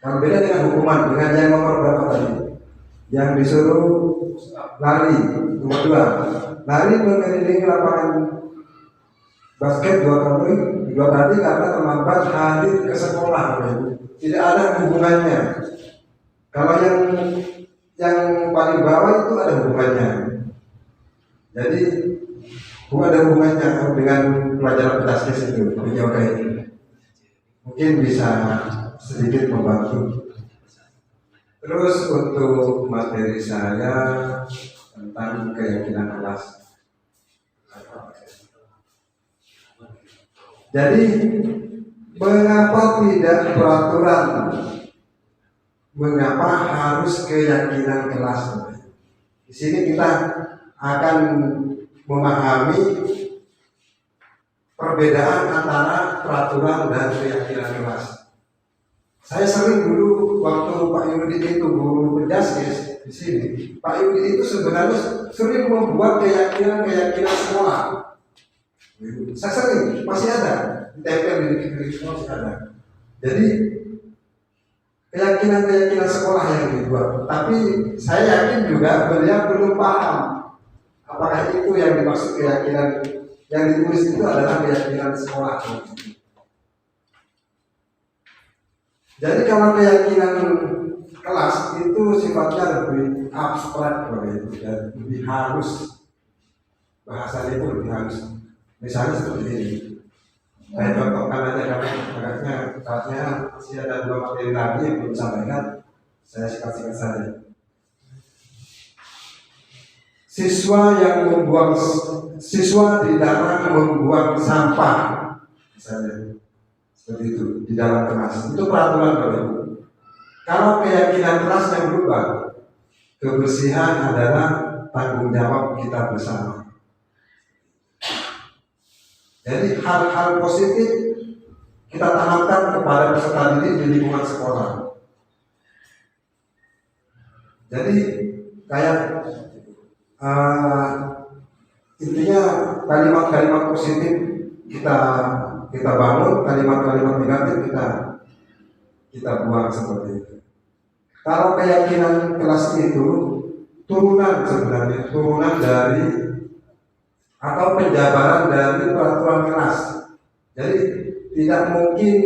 Nah, beda dengan hukuman, dengan yang nomor berapa tadi? Yang disuruh lari, nomor 2, lari mengelilingi lapangan basket 2 kali karena terlambat hadir ke sekolah. Tidak ada hubungannya. Kalau yang paling bawah itu ada hubungannya. Jadi bukan ada hubungannya dengan pelajaran petaskes itu. Mungkin bisa sedikit membantu. Terus untuk materi saya tentang keyakinan kelas. Jadi Mengapa tidak peraturan? Mengapa harus keyakinan kelas? Di sini kita akan memahami perbedaan antara peraturan dan keyakinan kelas. Saya sering dulu waktu Pak Yudi itu guru penjaskes di sini, Pak Yudi itu sebenarnya sering membuat keyakinan sekolah. Saya sering, masih ada, ditempel di sekolah masih ada. Jadi keyakinan sekolah yang dibuat. Tapi saya yakin juga beliau belum paham apakah itu yang dimaksud keyakinan yang ditulis itu adalah keyakinan sekolah. Jadi kalau keyakinan kelas itu sifatnya lebih abstrak, dan lebih halus. Bahasanya itu lebih halus. Misalnya seperti ini. Saya contohkan aja karena agaknya masih ada 2 materi lagi yang belum disampaikan. Saya singkat-singkat saja. Siswa dilarang membuang sampah, misalnya seperti itu di dalam kelas. Itu peraturan Bapak Ibu. Kalau keyakinan kelas yang berubah, kebersihan adalah tanggung jawab kita bersama. Jadi hal-hal positif kita tanamkan kepada peserta didik di lingkungan sekolah. Jadi kayak intinya kalimat-kalimat positif kita bangun, kalimat-kalimat negatif kita buang seperti itu. Kalau keyakinan kelas itu turunan dari atau penjabaran dari peraturan kelas. Jadi tidak mungkin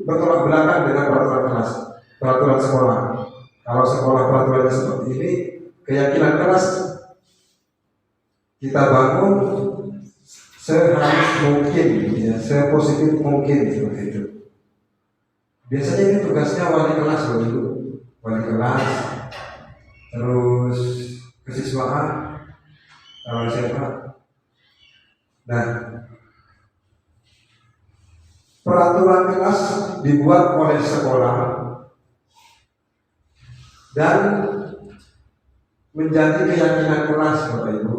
bertolak belakang dengan peraturan sekolah. Kalau sekolah peraturannya seperti ini, keyakinan kelas kita bangun sehalus mungkin, ya, sepositif mungkin seperti itu. Biasanya ini tugasnya wali kelas dulu, wali kelas, terus kesiswaan, kalau siapa. Nah, peraturan kelas dibuat oleh sekolah dan menjadi keyakinan kelas, Bapak Ibu.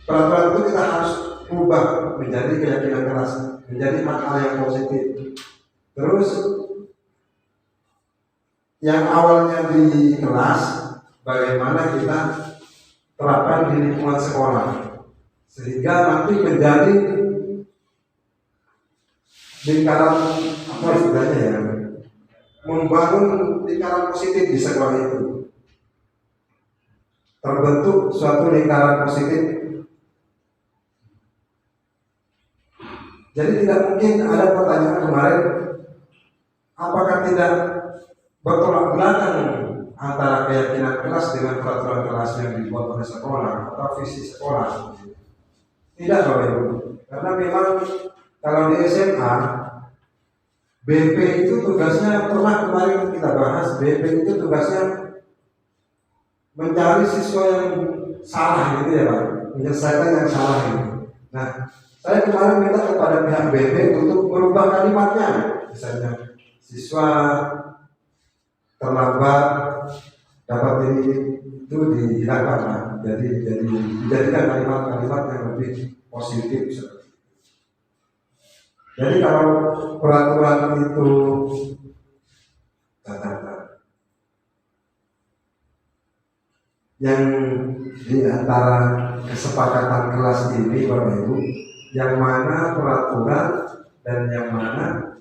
Peraturan itu kita harus ubah menjadi keyakinan kelas, menjadi hal yang positif. Terus yang awalnya di kelas, bagaimana kita terapkan di lingkungan sekolah sehingga nanti menjadi lingkaran apa istilahnya ya, membangun lingkaran positif di sekolah itu, terbentuk suatu lingkaran positif. Jadi tidak mungkin ada pertanyaan kemarin, apakah tidak bertolak belakang antara keyakinan kelas dengan peraturan kelas yang dibuat oleh sekolah atau visi sekolah? Tidak, Bapak Ibu. Karena memang kalau di SMA, BP itu tugasnya, pernah kemarin kita bahas, BP itu tugasnya mencari siswa yang salah gitu ya Pak, menyelesaikan yang salah gitu. Nah, saya kemarin minta kepada pihak BP untuk merubah kalimatnya, misalnya siswa terlambat dapat itu dihilangkan lah. Jadi dijadikan kalimat-kalimat yang lebih positif. Jadi kalau peraturan itu yang di antara kesepakatan kelas ini Bapak Ibu, yang mana peraturan dan yang mana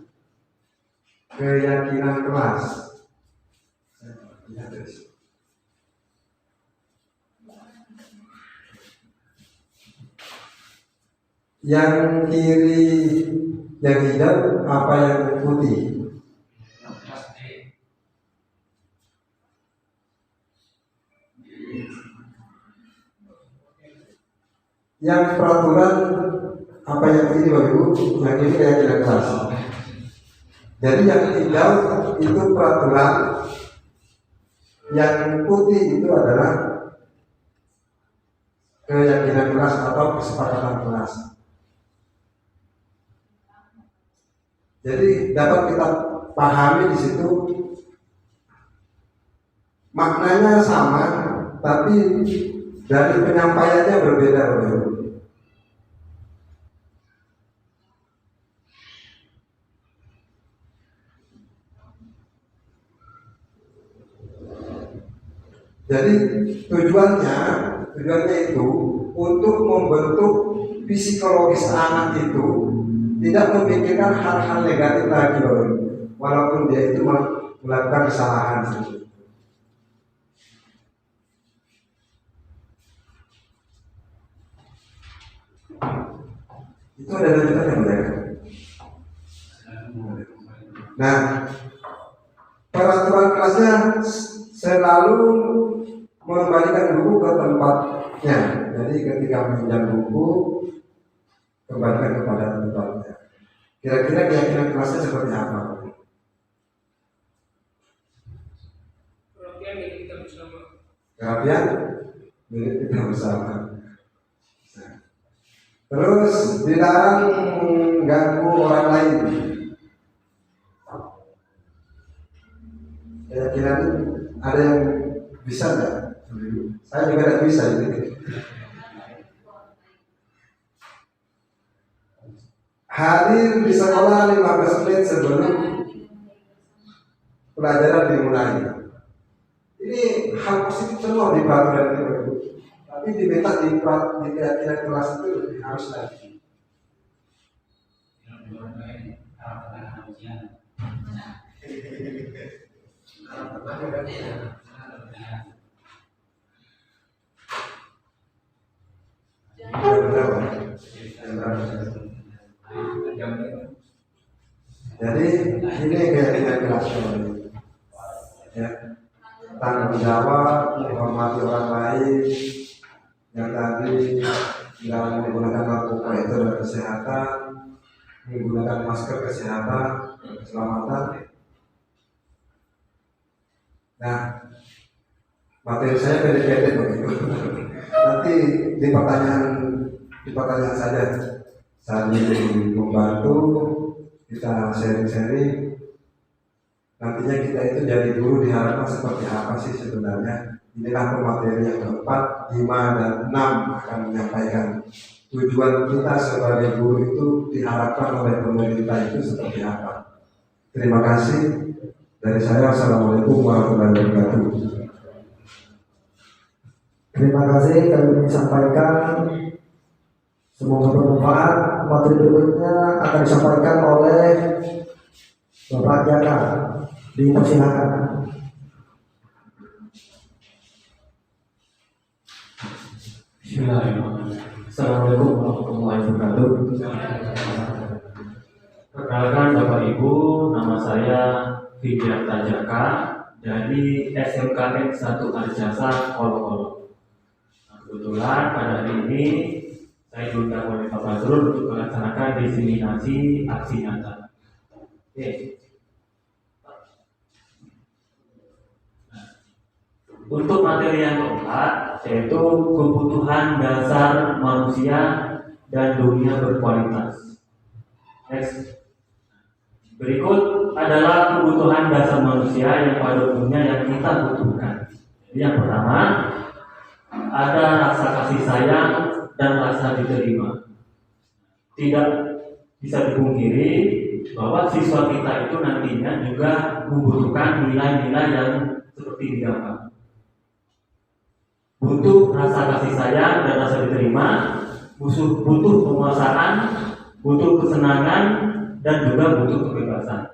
keyakinan kelas. Yang kiri yang hijau, apa yang putih? Yang peraturan apa yang ini Bapak Ibu? Yang ini keyakinan kelas. Jadi yang hijau itu peraturan, yang putih itu adalah keyakinan kelas atau kesepakatan kelas. Jadi dapat kita pahami di situ maknanya sama, tapi dari penyampaiannya berbeda, Bapak Ibu. Jadi tujuannya itu untuk membentuk psikologis anak itu tidak memikirkan hal-hal negatif lagi, Bapak Ibu. Walaupun dia itu melakukan kesalahan. Itu ada lanjutannya, Bapak Ibu. Nah, peraturan kelasnya selalu mengembalikan buku ke tempatnya. Jadi ketika pinjam buku, kembalikan kepada tempatnya. Kira-kira keyakinan kelasnya seperti apa? Perhatian milik kita bersama. Perhatian milik kita bersama. Terus dilarang mengganggu orang lain. Keyakinan ada yang bisa nggak? Saya juga tidak bisa ini. Hadir di sekolah 15 menit sebelum pelajaran dimulai. Ini hal positif semua di peraturan ini, tapi diminta di keyakinan kelas itu lebih harus lagi. Jadi ini keyakinan kelasnya, ya, tanggung jawab, menghormati orang lain, yang tadi dalam menggunakan narkoba itu adalah kesehatan, menggunakan masker kesehatan, keselamatan. Nah, materi saya pendek-pendek begitu. Nanti di pertanyaan saja sambil membantu kita sharing-sharing. Nantinya kita itu jadi guru diharapkan seperti apa sih sebenarnya. Inilah pemateri yang keempat, 5 dan 6 akan menyampaikan tujuan kita sebagai guru itu diharapkan oleh pemerintah itu seperti apa. Terima kasih dari saya. Assalamualaikum warahmatullahi wabarakatuh. Terima kasih kami ingin sampaikan. Semoga bermanfaat. Materi berikutnya akan disampaikan oleh Bapak Jaka. Dipersilakan. Bismillahirrahmanirrahim. Assalamualaikum warahmatullahi wabarakatuh. Perkenalkan Bapak Ibu, nama saya Fidyarta Jaka dari SMKN 1 Arjasa Kolo-Kolo. Kebetulan pada hari ini saya diundang oleh Pak Badrul untuk melaksanakan diseminasi aksi nyata. Oke. Untuk materi yang keempat, yaitu kebutuhan dasar manusia dan dunia berkualitas. Next. Berikut adalah kebutuhan dasar manusia yang pada umumnya yang kita butuhkan. Jadi yang pertama, ada rasa kasih sayang dan rasa diterima. Tidak bisa dipungkiri bahwa siswa kita itu nantinya juga membutuhkan nilai-nilai yang seperti di gambar. Butuh rasa kasih sayang dan rasa diterima, butuh penguasaan, butuh kesenangan, dan juga butuh kebebasan.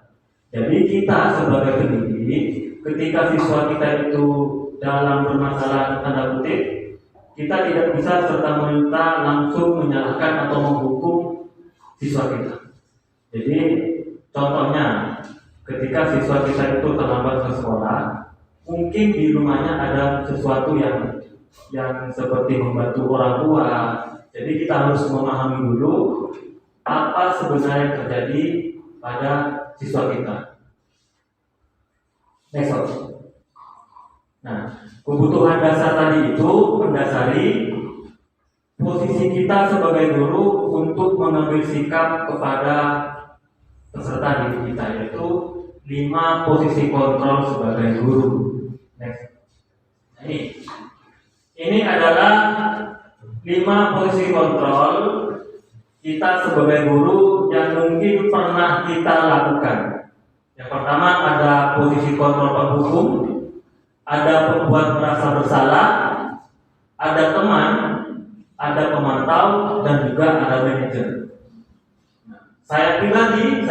Jadi kita sebagai pendidik, ketika siswa kita itu dalam bermasalah tanda kutip, kita tidak bisa serta-merta langsung menyalahkan atau menghukum siswa kita. Jadi contohnya, ketika siswa kita itu terlambat ke sekolah, mungkin di rumahnya ada sesuatu yang seperti membantu orang tua. Jadi kita harus memahami dulu apa sebenarnya yang terjadi pada siswa kita. Next slide. Nah, kebutuhan dasar tadi itu mendasari posisi kita sebagai guru untuk mengambil sikap kepada peserta didik kita, yaitu 5 posisi kontrol sebagai guru. Next. Ini adalah 5 posisi kontrol kita sebagai guru yang mungkin pernah kita lakukan. Yang pertama ada posisi kontrol penghukum, ada pembuat merasa bersalah, ada teman, ada pemantau, dan juga ada manajer. Saya pribadi,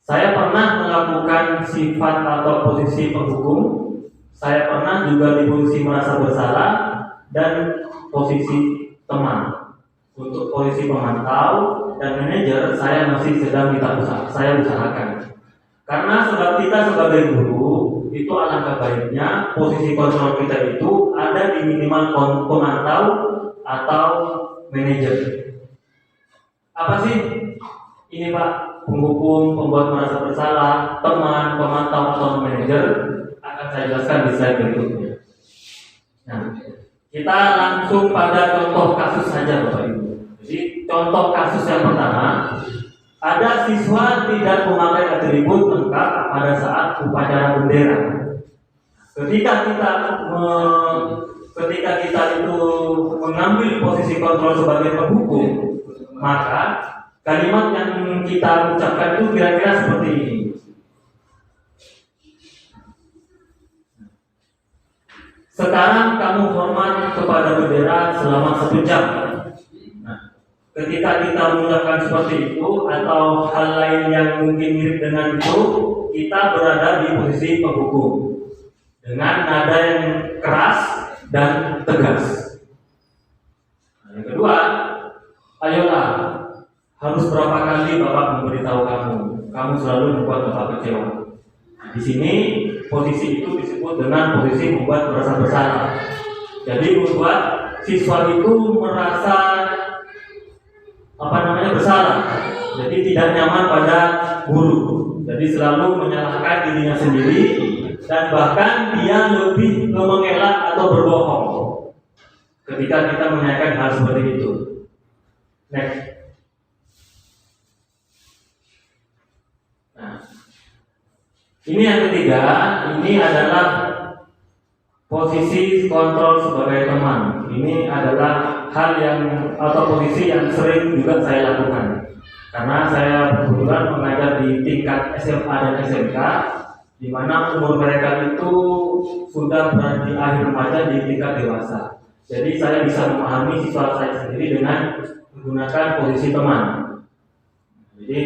saya pernah melakukan sifat atau posisi penghukum, saya pernah juga di posisi merasa bersalah, dan posisi teman. Untuk posisi pemantau dan manajer, saya masih sedang saya usahakan. Karena sebab kita sebagai guru, itu alangkah baiknya posisi kontrol kita itu ada di minimal pemantau atau manajer. Apa sih ini Pak? Penghukum, pembuat merasa bersalah, teman, pemantau atau manajer, akan saya jelaskan di slide berikutnya. Nah, kita langsung pada contoh kasus saja Bapak Ibu. Jadi contoh kasus yang pertama, ada siswa tidak memakai atribut lengkap pada saat upacara bendera. Ketika kita itu mengambil posisi kontrol sebagai penghukum, maka kalimat yang kita ucapkan itu kira-kira seperti ini. Sekarang kamu hormat kepada bendera selama 1 jam. Ketika kita mengucapkan seperti itu atau hal lain yang mungkin mirip dengan itu, kita berada di posisi penghukum dengan nada yang keras dan tegas. Yang kedua, ayolah, harus berapa kali Bapak memberitahu kamu selalu membuat Bapak kecewa. Di sini posisi itu disebut dengan posisi membuat merasa bersalah. Jadi membuat siswa itu merasa bersalah, jadi tidak nyaman pada guru, jadi selalu menyalahkan dirinya sendiri dan bahkan dia lebih mengelak atau berbohong ketika kita menanyakan hal seperti itu. Next. Nah, ini yang ketiga, ini adalah posisi kontrol sebagai teman. Ini adalah hal yang atau posisi yang sering juga saya lakukan karena saya kebetulan mengajar di tingkat SMA dan SMK, di mana umur mereka itu sudah berada di akhir remaja di tingkat dewasa. Jadi saya bisa memahami siswa saya sendiri dengan menggunakan posisi teman. Jadi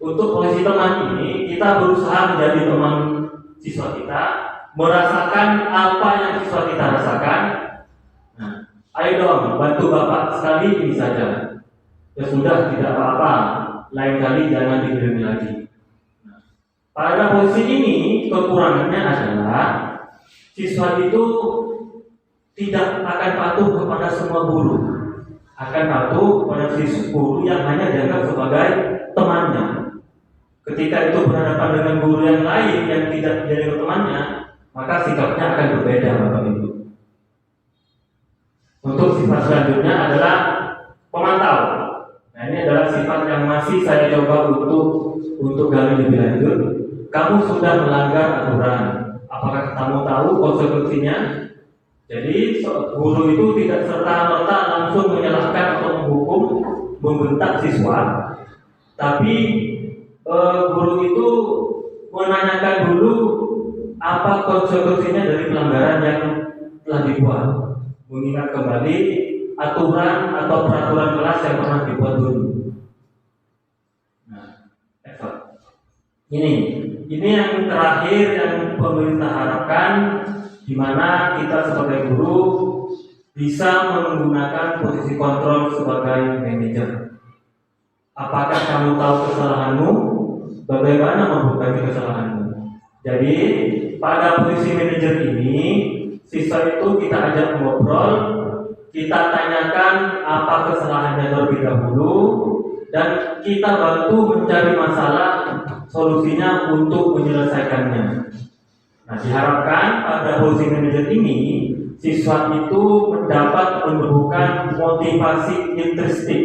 untuk posisi teman ini kita berusaha menjadi teman siswa kita, merasakan apa yang siswa kita rasakan. Ayo dong, bantu Bapak sekali ini saja. Ya sudah, tidak apa-apa. Lain kali jangan dikirimi lagi. Pada posisi ini, kekurangannya adalah siswa itu tidak akan patuh kepada semua guru. Akan patuh kepada siswa guru yang hanya dianggap sebagai temannya. Ketika itu berhadapan dengan guru yang lain yang tidak menjadi temannya, maka sikapnya akan berbeda Bapak Ibu. Untuk sifat selanjutnya adalah pemantau. Nah, ini adalah sifat yang masih saya coba untuk gali lebih lanjut. Kamu sudah melanggar aturan. Apakah kamu tahu konsekuensinya? Jadi guru itu tidak serta-merta langsung menyalahkan atau menghukum, membentak siswa, tapi guru itu menanyakan dulu apa konsekuensinya dari pelanggaran yang telah dibuat. Mengingat kembali aturan atau peraturan kelas yang pernah dibuat dulu. Nah, ini yang terakhir yang pemerintah harapkan, di mana kita sebagai guru bisa menggunakan posisi kontrol sebagai manajer. Apakah kamu tahu kesalahanmu? Bagaimana memperbaiki kesalahanmu? Jadi pada posisi manajer ini, siswa itu kita ajak ngobrol, kita tanyakan apa kesalahannya terlebih dahulu, dan kita bantu mencari masalah, solusinya untuk menyelesaikannya. Nah, diharapkan pada posisi manajer ini, siswa itu mendapat menumbuhkan motivasi intrinsik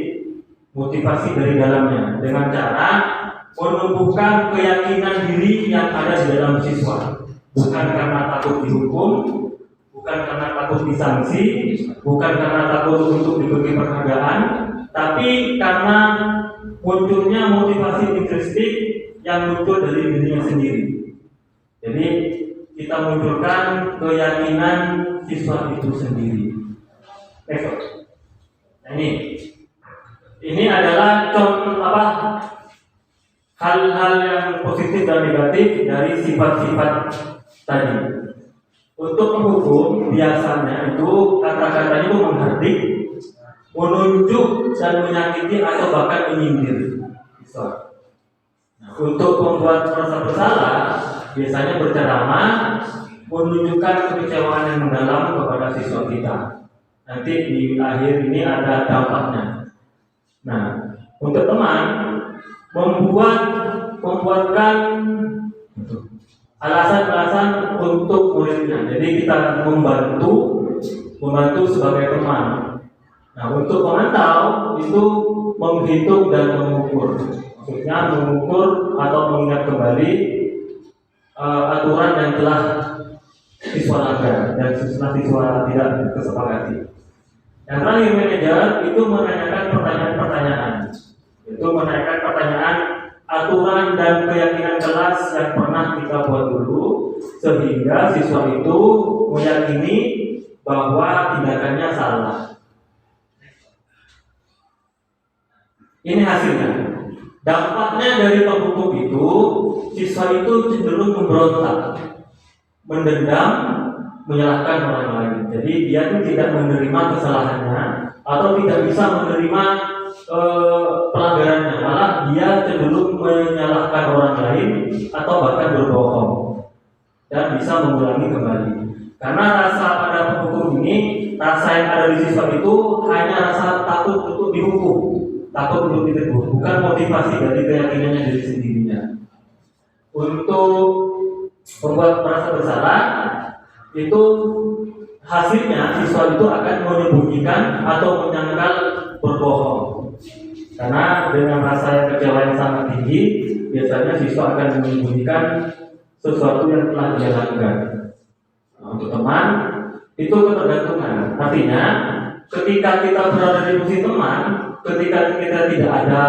motivasi dari dalamnya dengan cara menumbuhkan keyakinan diri yang ada di dalam siswa, bukan karena takut dihukum, bukan karena takut disanksi, bukan karena takut untuk diberi penghargaan, tapi karena munculnya motivasi intrinsik yang muncul dari dirinya sendiri. Jadi kita munculkan keyakinan siswa itu sendiri. Nah, ini adalah contoh hal-hal yang positif dan negatif dari sifat-sifat tadi. Untuk menghukum biasanya itu kata-katanya itu menghardik, menunjuk dan menyakiti atau bahkan menyindir. Nah, untuk membuat merasa bersalah biasanya berceramah, menunjukkan kekecewaan yang mendalam kepada siswa kita. Nanti di akhir ini ada dampaknya. Nah, untuk teman membuatkan alasan-alasan untuk muridnya. Jadi kita membantu sebagai teman. Nah, untuk memantau itu menghitung dan mengukur. Maksudnya mengukur atau mengingat kembali aturan yang telah siswa langgar dan siswa tidak kesepakati. Yang terakhir, manajer itu menanyakan pertanyaan-pertanyaan. Itu menanyakan pertanyaan aturan dan keyakinan kelas yang pernah kita buat dulu, sehingga siswa itu meyakini bahwa tindakannya salah. Ini hasilnya. Dampaknya dari penghukum itu, siswa itu cenderung memberontak, mendendam, menyalahkan orang lain. Jadi dia itu tidak menerima kesalahannya atau tidak bisa menerima pelanggarannya, malah dia cenderung menyalahkan orang lain atau bahkan berbohong dan bisa mengulangi kembali. Karena rasa pada penghukum ini, rasa yang ada di siswa itu hanya rasa takut untuk dihukum, takut untuk ditegur, bukan motivasi dari keyakinannya diri sendirinya. Untuk membuat merasa bersalah itu hasilnya siswa itu akan menyembunyikan atau menyangkal berbohong. Karena dengan rasa yang kecewa yang sangat tinggi, biasanya siswa akan menyembunyikan sesuatu yang telah dia lakukan. Nah, untuk teman itu ketergantungan. Artinya, ketika kita berada di posisi teman, ketika kita tidak ada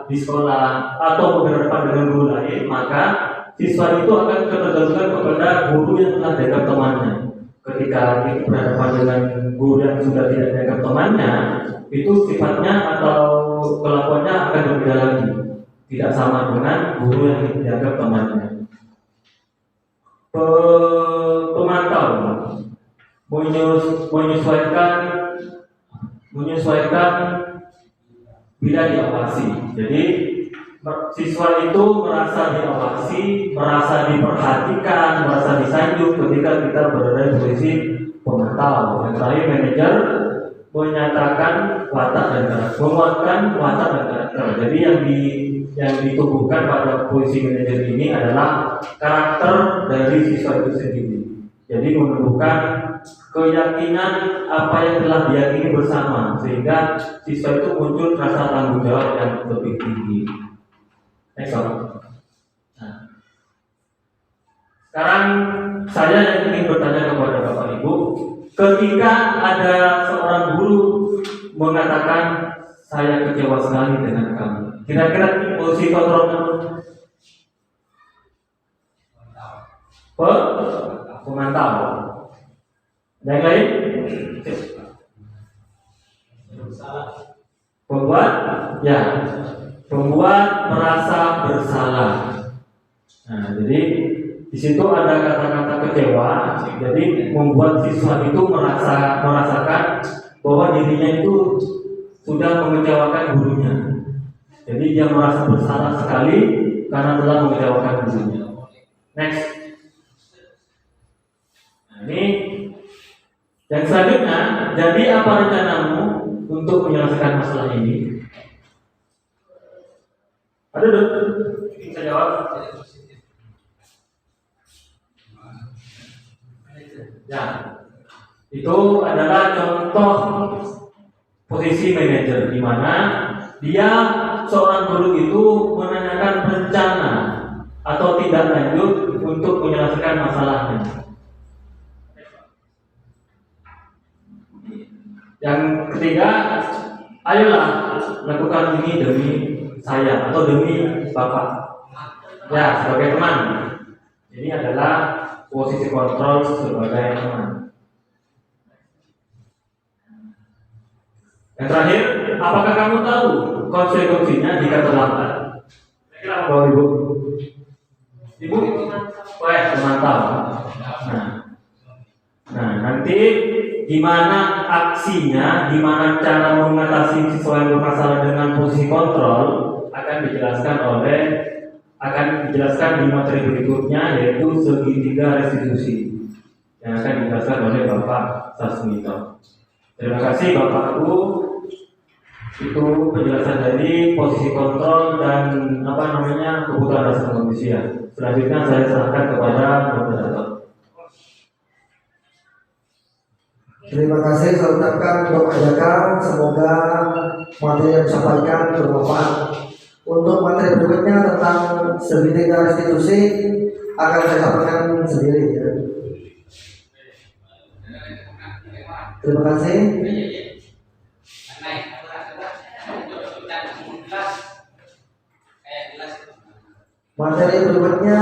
di sekolah atau berhadapan dengan guru lain, maka siswa itu akan ketergantungan kepada guru yang telah dianggap temannya. Ketika kita berhadapan dengan guru yang sudah tidak dianggap temannya, itu sifatnya atau kelakuannya akan berbeda lagi, tidak sama dengan guru yang dianggap temannya. Pemantau menyesuaikan bila diawasi. Jadi siswa itu merasa diawasi, merasa diperhatikan, merasa disanjung ketika kita berada di posisi pemantau. Yang terakhir, manajer menyatakan watak dan karakter, menguatkan watak dan karakter. Jadi yang ditumbuhkan pada posisi manajer ini adalah karakter dari siswa itu sendiri. Jadi menumbuhkan keyakinan apa yang telah diyakini bersama, sehingga siswa itu muncul rasa tanggung jawab yang lebih tinggi. Next one. Nah, sekarang saya yang ingin bertanya kepada Bapak Ibu, ketika ada seorang guru mengatakan saya kecewa sekali dengan kamu, kira-kira posisi kontrolnya pemantau. Yang lain? Pembuat merasa bersalah. Nah, jadi di situ ada kata-kata kecewa. Jadi membuat siswa itu merasakan bahwa dirinya itu sudah mengecewakan gurunya. Jadi dia merasa bersalah sekali karena telah mengecewakan gurunya. Next. Nah, ini yang selanjutnya, jadi apa rencanamu untuk menyelesaikan masalah ini? Ada dong? Bisa jawab? Ya, itu adalah contoh posisi manajer di mana dia seorang guru itu menanyakan rencana atau tindak lanjut untuk menyelesaikan masalahnya. Yang ketiga, ayolah lakukan ini demi saya atau demi Bapak. Ya, sebagai teman. Ini adalah posisi kontrol sebagai teman. Yang terakhir, apakah kamu tahu konsekuensinya jika terlambat? Kira apa Ibu? Ibu memantau. Nah, nanti gimana aksinya, gimana cara mengatasi siswa yang bermasalah dengan posisi kontrol akan dijelaskan di materi berikutnya, yaitu segitiga restitusi yang akan dijelaskan oleh Bapak Sasmito. Terima kasih Bapakku. Itu penjelasan dari posisi kontrol dan kebutuhan dasar manusia. Selanjutnya saya serahkan kepada moderator. Terima kasih saya ucapkan untuk Pak Jaka. Semoga materi yang disampaikan bermanfaat. Untuk materi berikutnya tentang segitiga restitusi akan saya sampaikan sendiri ya. Terima kasih. Materi berikutnya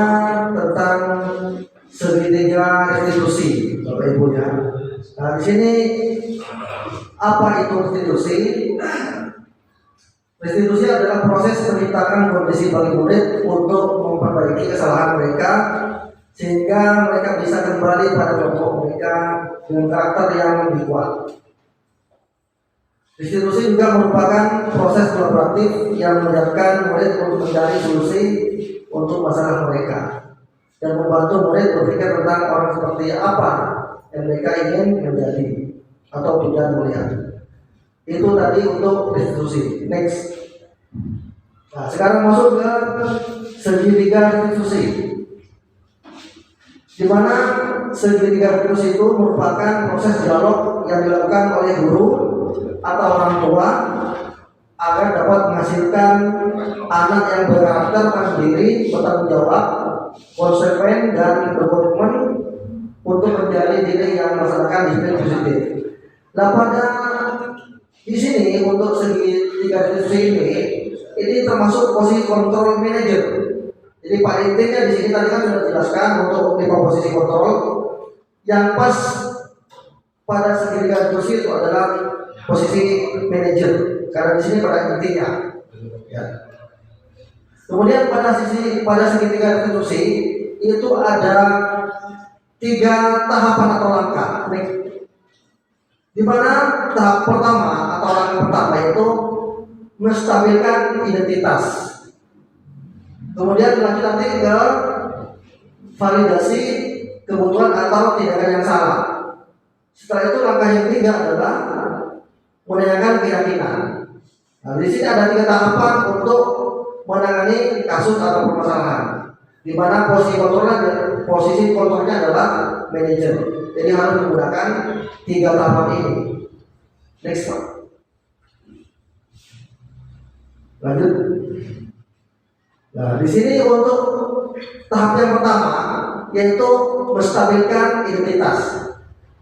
tentang segitiga restitusi, Bapak Ibu ya. Nah, di sini apa itu restitusi? Restitusi adalah proses menciptakan kondisi bagi murid untuk memperbaiki kesalahan mereka sehingga mereka bisa kembali pada kelompok mereka dengan karakter yang lebih kuat. Restitusi juga merupakan proses kolaboratif yang menyiapkan murid untuk mencari solusi untuk masalah mereka dan membantu murid berpikir tentang orang seperti apa yang mereka ingin menjadi atau tidak melihat. Itu tadi untuk restitusi. Next. Nah, sekarang masuk ke segitiga restitusi. Di mana segitiga restitusi itu merupakan proses dialog yang dilakukan oleh guru atau orang tua agar dapat menghasilkan anak yang berkarakter mandiri, bertanggung jawab, konsekuen dan berkomitmen untuk menjadi diri yang melaksanakan disiplin positif. Nah, pada di sini untuk segitiga restitusi ini termasuk posisi kontrol manager. Jadi pada intinya di sini tadi kan sudah dijelaskan untuk 5 posisi kontrol yang pas pada segitiga restitusi itu adalah posisi manager karena di sini pada intinya. Ya. Kemudian pada segitiga restitusi itu ada 3 tahapan atau langkah. Di mana tahap pertama atau langkah pertama itu menstabilkan identitas. Kemudian lanjut nanti ke validasi kebutuhan atau tindakan yang salah. Setelah itu langkah yang ketiga adalah menanyakan keyakinan. Nah, di sini ada 3 tahapan untuk menangani kasus atau permasalahan. Di mana posisi kontrolnya adalah manajer. Jadi harus menggunakan 3 tahapan ini. Next Pak. Lanjut. Nah, di sini untuk tahap yang pertama yaitu menstabilkan identitas.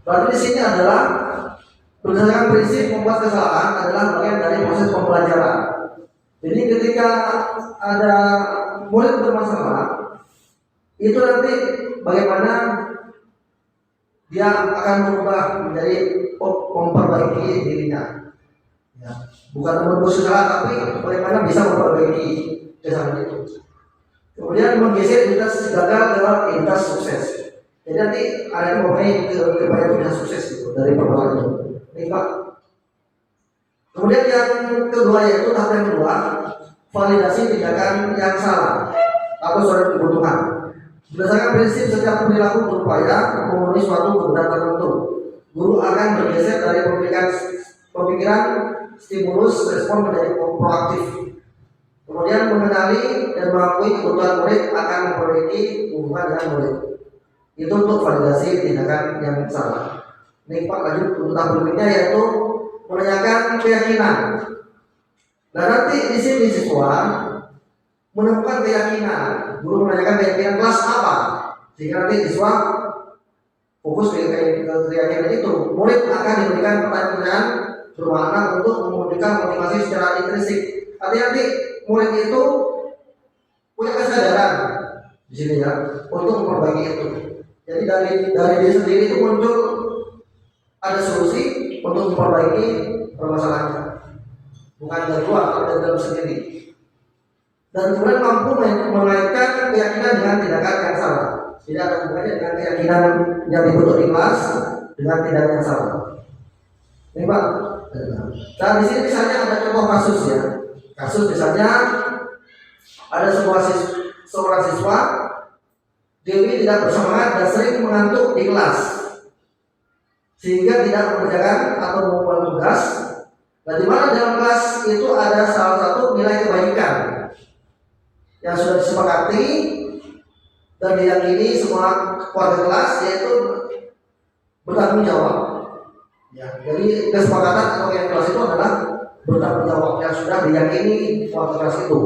Berarti di sini adalah berdasarkan prinsip membuat kesalahan adalah bagian dari proses pembelajaran. Jadi ketika ada murid bermasalah, itu nanti bagaimana dia akan berubah menjadi memperbaiki dirinya. Ya. Bukan menembus kesalahan, tapi bagaimana bisa memperbaiki kesalahan itu. Kemudian menggeser identitas gagal ke identitas sukses. Jadi nanti ada yang kepada itu bisa sukses gitu, dari perbuatan itu. Ini Pak. Kemudian yang kedua yaitu tahap yang kedua, validasi tindakan yang salah atau surat kebutuhan. Berdasarkan prinsip setiap perilaku berupaya memenuhi suatu kebutuhan tertentu, guru akan bergeser dari pemikiran stimulus respon menjadi proaktif. Kemudian mengenali dan mengakui kebutuhan murid akan memperbaiki hubungan dengan murid. Itu untuk validasi tindakan yang salah. Ini Pak lanjut untuk tahap berikutnya yaitu menanyakan keyakinan. Nah nanti di sini siswa menemukan keyakinan, guru menanyakan keyakinan kelas apa, sehingga nanti siswa fokus ke keyakinan itu. Murid akan diberikan pertanyaan-pertanyaan bermakna untuk memberikan motivasi secara intrinsik. Artinya nanti murid itu punya kesadaran di sini ya untuk memperbaiki itu. Jadi dari dia sendiri itu muncul ada solusi untuk memperbaiki permasalahannya, bukan dari luar, tapi dari dalam sendiri. Dan kemudian mampu mengaitkan keyakinan dengan tindakan yang salah. Tidak ada hubungannya dengan keyakinan yang dibentuk di kelas dengan tindakan yang salah. Ini Pak. Nah di sini misalnya ada contoh kasus ya. Kasus misalnya ada seorang siswa Dewi tidak bersemangat dan sering mengantuk di kelas, sehingga tidak mengerjakan atau membuat tugas. Nah, di mana dalam kelas itu ada salah satu nilai kebaikan yang sudah disepakati dan diyakini semua keluarga kelas, yaitu bertanggung jawab. Ya, jadi kesepakatan atau yang kelas itu adalah bertanggung jawab yang sudah diyakini keluarga kelas itu.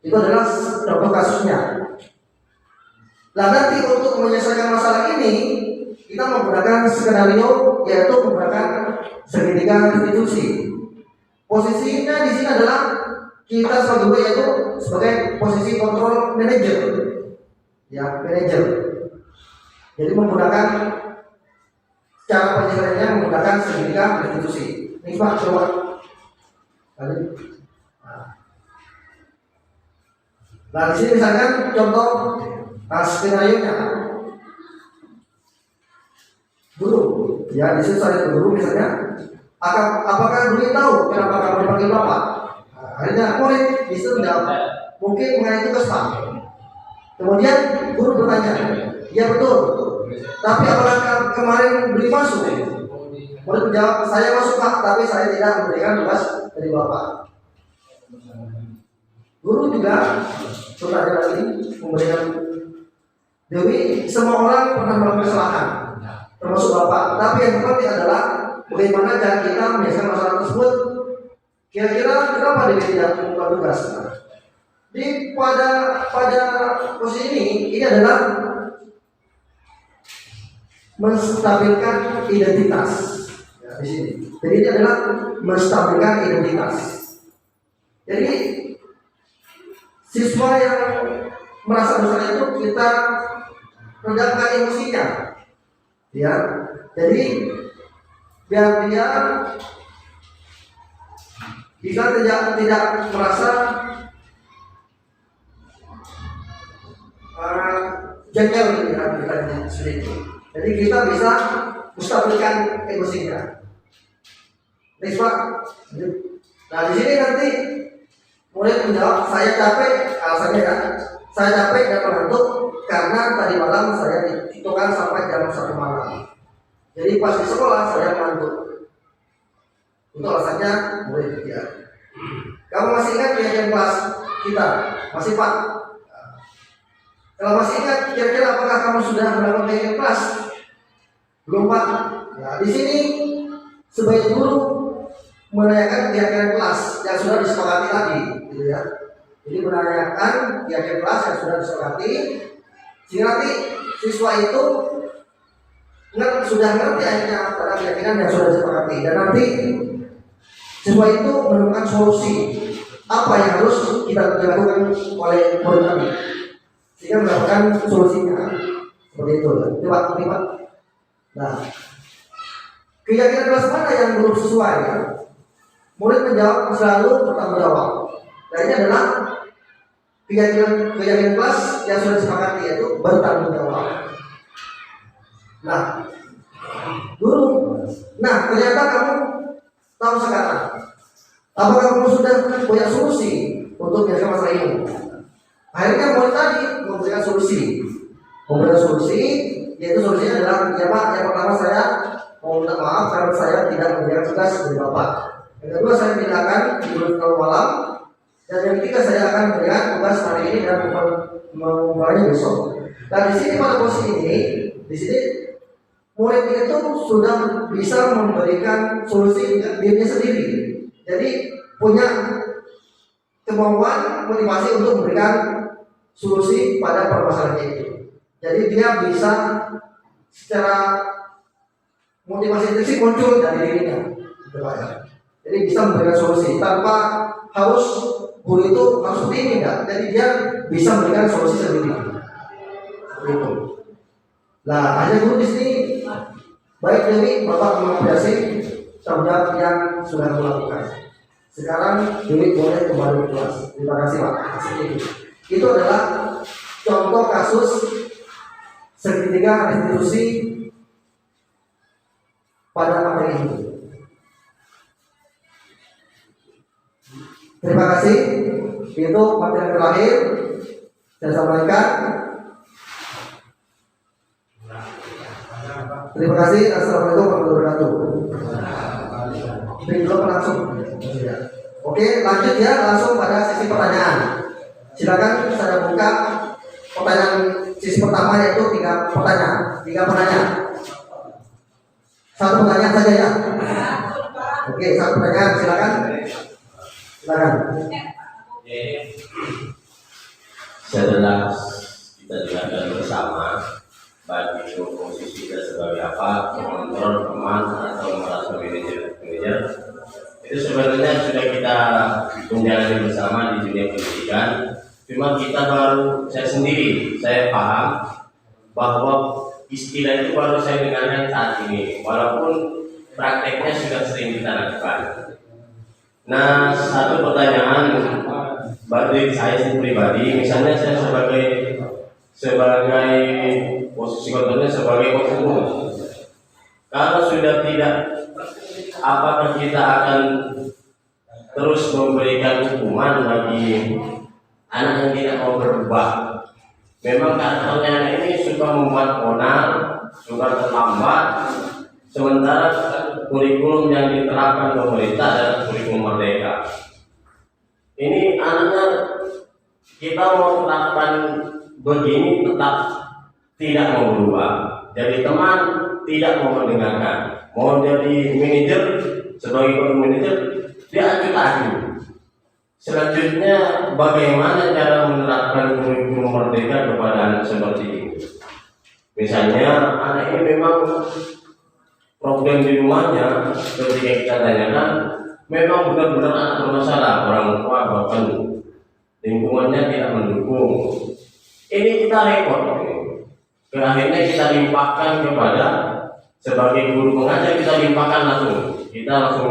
Itu adalah contoh kasusnya. Nah nanti untuk menyelesaikan masalah ini kita menggunakan skenario, yaitu menggunakan segitiga restitusi. Posisinya di sini adalah kita sebagai guru yaitu sebagai posisi kontrol manager, ya manager. Jadi menggunakan cara penyelesaiannya menggunakan segitiga restitusi. Ini Pak coba. Nah di sini misalkan contoh skenario-nya guru, ya di sini saya guru misalnya, apakah guru tahu kenapa kamu dipanggil bapak? Akhirnya murid di situ tidak mungkin mengenai tugas Pak. Kemudian guru bertanya, ya betul, tapi apakah kemarin beli masuk? Murid menjawab, saya masuk Pak, tapi saya tidak memberikan tugas dari bapak. Guru juga bertanya lagi, memberikan Dewi, semua orang pernah melakukan kesalahan, termasuk bapak. Tapi yang terpenting adalah bagaimana cara kita menyelesaikan masalah tersebut. Kira-kira kenapa Dewi tidak melakukan tugas? Pada posisi ini adalah menstabilkan identitas. Ya, di sini. Jadi ini adalah menstabilkan identitas. Jadi siswa yang merasa bersalah itu kita redamkan emosinya, ya. Jadi biar dia bisa tidak merasa jengkel gitu ya, kita sedikit. Jadi kita bisa menstabilkan emosinya. Next Pak. Nah di sini nanti murid menjawab, saya capek, alasannya ya, saya capek dan mengantuk karena tadi malam saya dihitungkan sampai jam 1 malam. Jadi pas di sekolah saya mengantuk. Itu alasannya murid ya. Kamu masih ingat keyakinan kelas kita? Masih Pak? Kalau masih ingat, kira-kira apakah kamu sudah melakukan keyakinan kelas? Belum Pak. Nah di sini sebagai guru menanyakan keyakinan kelas yang sudah disepakati tadi, gitu ya. Jadi menanyakan keyakinan kelas yang sudah disepakati, sehingga nanti siswa itu sudah ngerti akhirnya pada keyakinan yang sudah disepakati, dan nanti siswa itu menemukan solusi apa yang harus kita lakukan oleh murid tadi, sehingga mendapatkan solusinya seperti itu. Coba. Nah, keyakinan kelas mana yang belum sesuai? Ya? Murid menjawab selalu bertanggung jawab. Dan ini adalah keyakinan kelas yang sudah disepakati, yaitu bertanggung jawab. Nah, guru, ternyata kamu tahu sekarang. Apakah kamu sudah punya solusi untuk menyelesaikan masalah ini? Akhirnya murid tadi memberikan solusi. Yaitu solusinya adalah, ya Pak, yang pertama saya mau minta maaf karena saya tidak memberikan tugas dari Bapak. Yang kedua, saya pindahkan tidur kalau malam. Dan yang ketiga, saya akan memberikan tugas hari ini dan memulainya besok. Nah di sini pada posisi ini, di sini murid itu sudah bisa memberikan solusi dirinya sendiri. Jadi punya kemauan, motivasi untuk memberikan solusi pada permasalahannya itu. Jadi dia bisa secara motivasi intrinsik muncul dari dirinya, jadi bisa memberikan solusi tanpa harus guru itu harus seperti ini enggak. Jadi dia bisa memberikan solusi sendiri. Begitu. Nah, hanya guru di sini baik Dewi, Bapak mengapresiasi tanggung jawab yang sudah melakukan. Sekarang Dewi boleh kembali ke kelas. Terima kasih Pak. Itu adalah contoh kasus segitiga restitusi pada materi ini. Terima kasih. Itu materi terakhir saya sampaikan. Terima kasih. Assalamualaikum warahmatullahi wabarakatuh. Ini dulu langsung. Oke, lanjut ya, langsung pada sesi pertanyaan. Silakan saya buka pertanyaan sesi pertama, yaitu 3 pertanyaan. 3 penanya. 1 pertanyaan saja ya. Oke, 1 pertanyaan, silakan. Silakan. Setelah kita dengarkan bersama, baik itu posisi kita sebagai apa, mengontrol teman atau merasa manajer, itu sebenarnya sudah kita menjalani bersama di dunia pendidikan. Cuma kita saya paham bahwa istilah itu baru saya dengarkan saat ini, walaupun prakteknya sudah sering kita lakukan. Nah, 1 pertanyaan bagi saya pribadi, misalnya saya sebagai posisi kontrolnya sebagai penghukum. Kalau sudah tidak, apakah kita akan terus memberikan hukuman bagi anak yang tidak mau berubah? Memang karakternya anak ini suka membuat onar, suka terlambat, sementara kurikulum yang diterapkan pemerintah adalah kurikulum merdeka. Ini anaknya kita mau terapkan begini tetap tidak mau berubah. Jadi teman tidak mau mendengarkan. Mau jadi manajer, sebagai manajer dia acuh-acuh. Selanjutnya bagaimana cara menerapkan kurikulum merdeka kepada anak seperti ini? Misalnya anak ini memang problem di rumahnya, ketika kita tanyakan memang benar-benar anak bermasalah, orang tua bahkan lingkungannya tidak mendukung. Ini kita repot. Akhirnya kita limpahkan kepada sebagai guru pengajar, kita limpahkan langsung. Kita langsung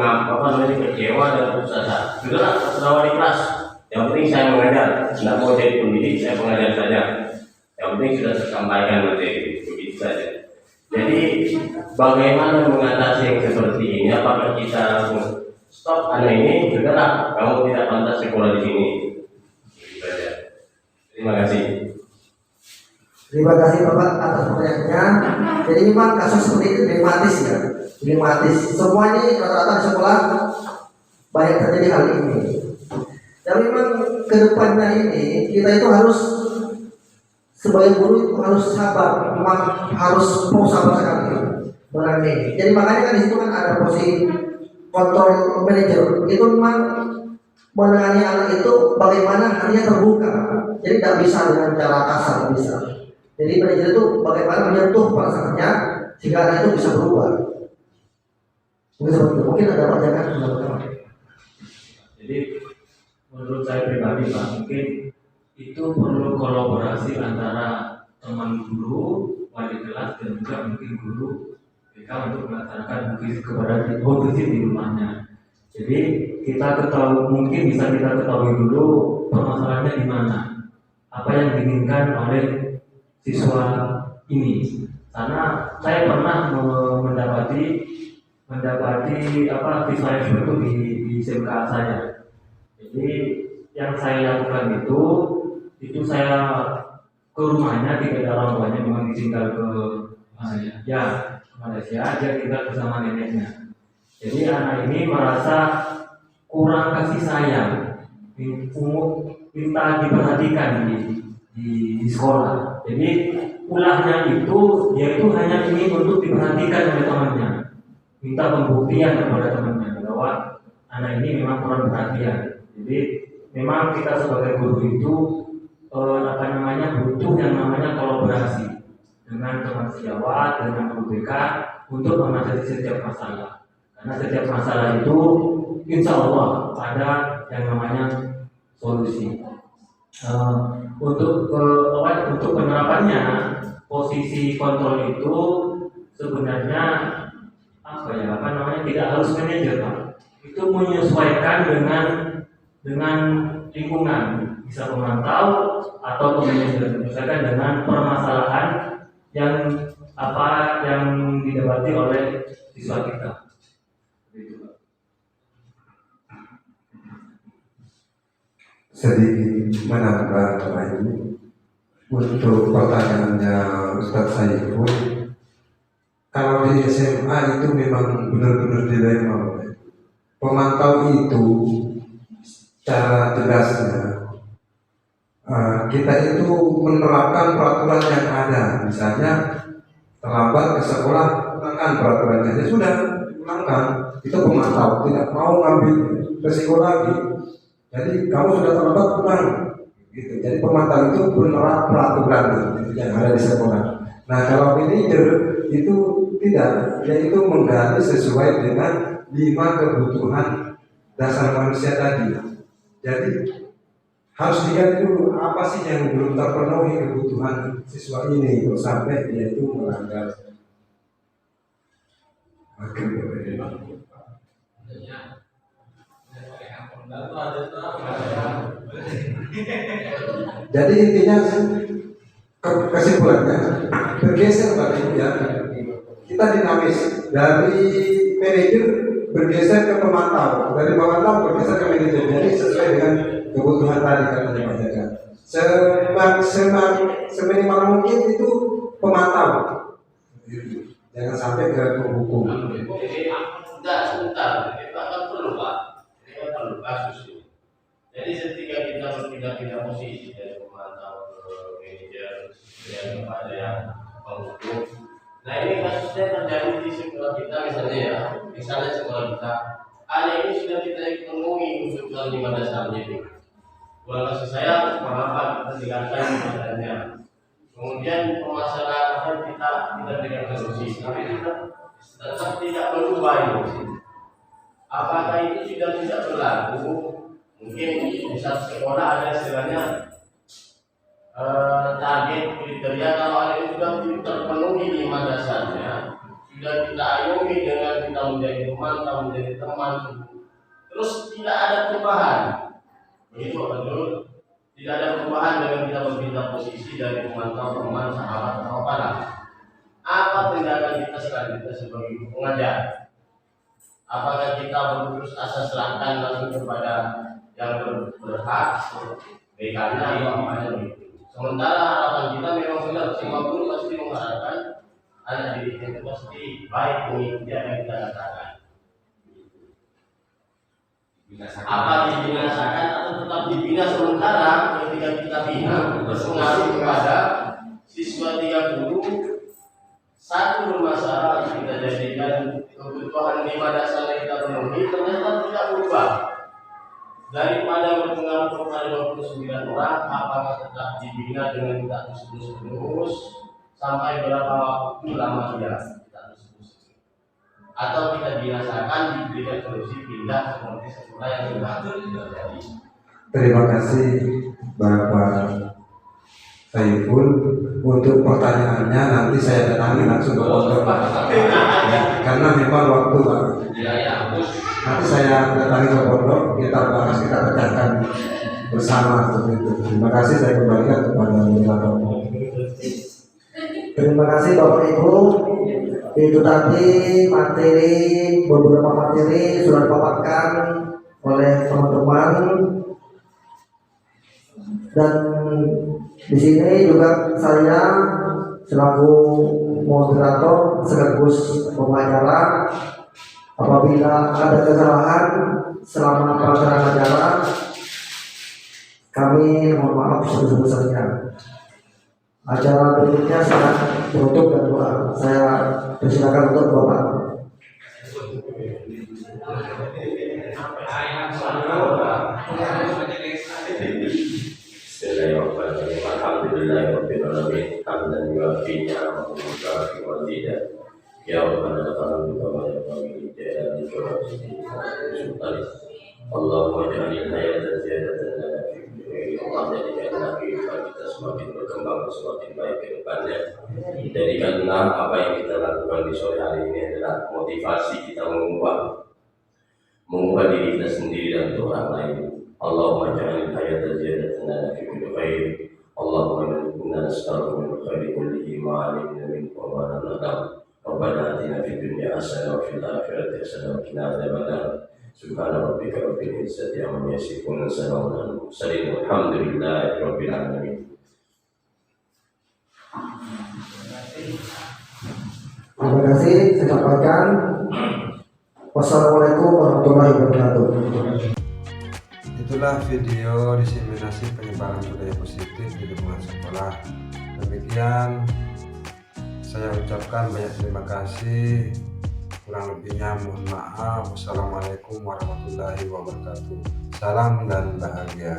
kecewa dan putus asa. Sudahlah, tertawa di kelas. Yang penting saya mengajar, tidak mau jadi pendidik, saya pengajar saja. Yang penting sudah tersampaikan materi, begitu saja. Jadi bagaimana mengatasi yang seperti ini? Apakah kita langsung stop anak ini? Sudahlah, kamu tidak pantas sekolah di sini. Begitu saja. Terima kasih. Terima kasih Bapak atas pertanyaannya. Jadi memang kasus seperti itu dilematis ya, dilematis. Semua ini rata-rata di sekolah banyak terjadi hal ini. Dan memang kedepannya ini kita itu harus sebagai guru itu harus sabar, memang harus sabar sekali menangani. Jadi makanya kan di situ kan ada posisi kontrol manajer. Itu memang menangani anak itu bagaimana hatinya terbuka. Jadi tidak bisa dengan cara kasar, bisa. Jadi manajer itu bagaimana menyentuh perasaannya sehingga anak itu bisa berubah. Mungkin ada panjangan. Jadi menurut saya pribadi Pak, mungkin itu perlu kolaborasi antara teman guru, wali kelas dan juga mungkin guru BK untuk melaksanakan posisi di rumahnya. Jadi kita mungkin bisa kita ketahui dulu permasalahannya di mana, apa yang diinginkan oleh siswa ini. Karena saya pernah mendapati siswa yang seperti itu di SMK saya. Jadi yang saya lakukan itu saya ke rumahnya, tidak ada orang tuanya, memang ditinggal ke Malaysia aja, tinggal bersama neneknya. Jadi anak ini merasa kurang kasih sayang, minta diperhatikan di sekolah. Jadi ulahnya dia itu hanya ingin untuk diperhatikan oleh temannya, minta pembuktian kepada temannya bahwa anak ini memang kurang perhatian. Jadi memang kita sebagai guru itu butuh yang namanya kolaborasi dengan teman sejawat, dengan guru BK untuk mengatasi setiap masalah. Karena setiap masalah itu insya Allah ada yang namanya solusi. Untuk penerapannya, posisi kontrol itu sebenarnya tidak harus manajer, Pak. Itu menyesuaikan dengan lingkungan, bisa memantau atau manajer, misalkan dengan permasalahan yang didapati oleh siswa kita. Sedikit menambah lagi untuk pertanyaannya Ustadz Saiful, kalau di SMA itu memang benar-benar dilema. Pemantau itu secara jelasnya kita itu menerapkan peraturan yang ada, misalnya terlambat ke sekolah, ulangkan peraturannya, ya sudah ulangkan. Itu pemantau, tidak mau ngambil resiko lagi. Jadi kamu sudah terlambat pulang, gitu. Jadi pemantau itu menerap peraturan yang ada di sekolah. Nah kalau manajer itu tidak, yaitu menggali sesuai dengan 5 kebutuhan dasar manusia tadi. Jadi harus dilihat dulu apa sih yang belum terpenuhi kebutuhan siswa ini, kalau sampai dia itu melanggar. Jadi intinya kesimpulannya bergeser Bapak Ibu ya. Kita dinamis dari manajer bergeser ke pemantau, dari pemantau bergeser ke manajer. Jadi sesuai dengan kebutuhan tadi katanya Pak Jaka. Seminimal mungkin itu pemantau. Jangan sampai ke penghukum. Sebentar, kita akan perlu Pak. Kita perlu kasus ini. Jadi ketika kita berpindah-pindah posisi dari pemantau ke manajer dan kepada yang penghukum. Nah ini kasusnya terjadi di sekolah kita misalnya sekolah kita. Ada ini sudah kita penuhi untuk tahun 5 dasarnya ini. Bukan maksud saya mengapa kita tinggalkan misalnya. Kemudian permasalahan kita berikan solusi, tapi kita tetap tidak berubah ini. Apakah itu sudah tidak berlaku? Mungkin di satu sekolah ada istilahnya target kriteria, kalau ada itu sudah terpenuhi 5 dasarnya, sudah kita ayomi dengan kita menjadi teman, terus tidak ada perubahan. Begitu betul? Tidak ada perubahan dengan kita berpindah posisi dari pemantau teman, sahabat atau apa. Apa tindakan kita selanjutnya sebagai pengajar? Apakah kita berputus asa serahkan langsung kepada yang berhak, BK-nya atau apanya begitu? Sementara harapan kita memang benar, semua guru pasti mengharapkan anak didiknya itu pasti baik mengikuti apa yang kita katakan. Apa dibinasakan atau tetap dibina sementara ketika kita bina berpengaruh kepada siswa 30 satu bermasalah kita jadikan kebutuhan 5 dasar kita penuhi ternyata tidak berubah. Daripada berpengaruh kepada 29 orang, apakah tetap dibina dengan kita terus sampai berapa waktu lama dia kita terus, atau kita binasakan diberikan solusi pindah seperti sekolah yang sudah terjadi. Terima kasih Bapak Saiful untuk pertanyaannya. Nanti saya datangi langsung ke pondok karena memang waktu Pak. Nanti saya datangi ke pondok, kita bahas, kita pecahkan bersama seperti itu. Terima kasih, saya kembalikan kepada moderator. Terima kasih Bapak Ibu. Itu tadi beberapa materi sudah dipaparkan oleh teman-teman, dan di sini juga saya selaku moderator sekaligus pembelajaran, apabila ada kesalahan selama pelaksanaan acara, kami mohon maaf sebesar-besarnya. Acara berikutnya saya tutup dan doa. Saya persilakan untuk Bapak. Bismillahirrahmanirrahim. Alhamdulillahirobbilalamin. Hamdan yuafi ni'amahu wa yukafi mazidah. Ya Rabbana lakal hamdu kama yanbaghi li jalali wajhika. Allahumma ja'alil hayata ziyadatan lana fi kulli khairin. Allah jadikanlah kehidupan kita semakin berkembang, semakin baik ke depannya. Jadikanlah apa yang kita lakukan di sore hari ini adalah motivasi kita mengubah diri kita sendiri dan untuk orang lain. Allahumma ja'alil hayata ziyadatan lana fi kulli khairin. Allahumma inna nas'aluka min khairi kullihi ma 'alimna minhu wa ma lam na'lam. Rabbana atina fid dunya hasanah wa fil akhirati hasanah wa qina adzabannar. Subhana rabbika rabbil izzati amma yasifun wa salamun alal mursalin walhamdulillahi rabbil alamin. Terima kasih. Saya sampaikan. Wassalamualaikum warahmatullahi wabarakatuh. Itulah video diseminasi penyebaran budaya positif di lingkungan sekolah. Demikian saya ucapkan banyak terima kasih. Kurang lebihnya mohon maaf. Wassalamualaikum warahmatullahi wabarakatuh. Salam dan bahagia.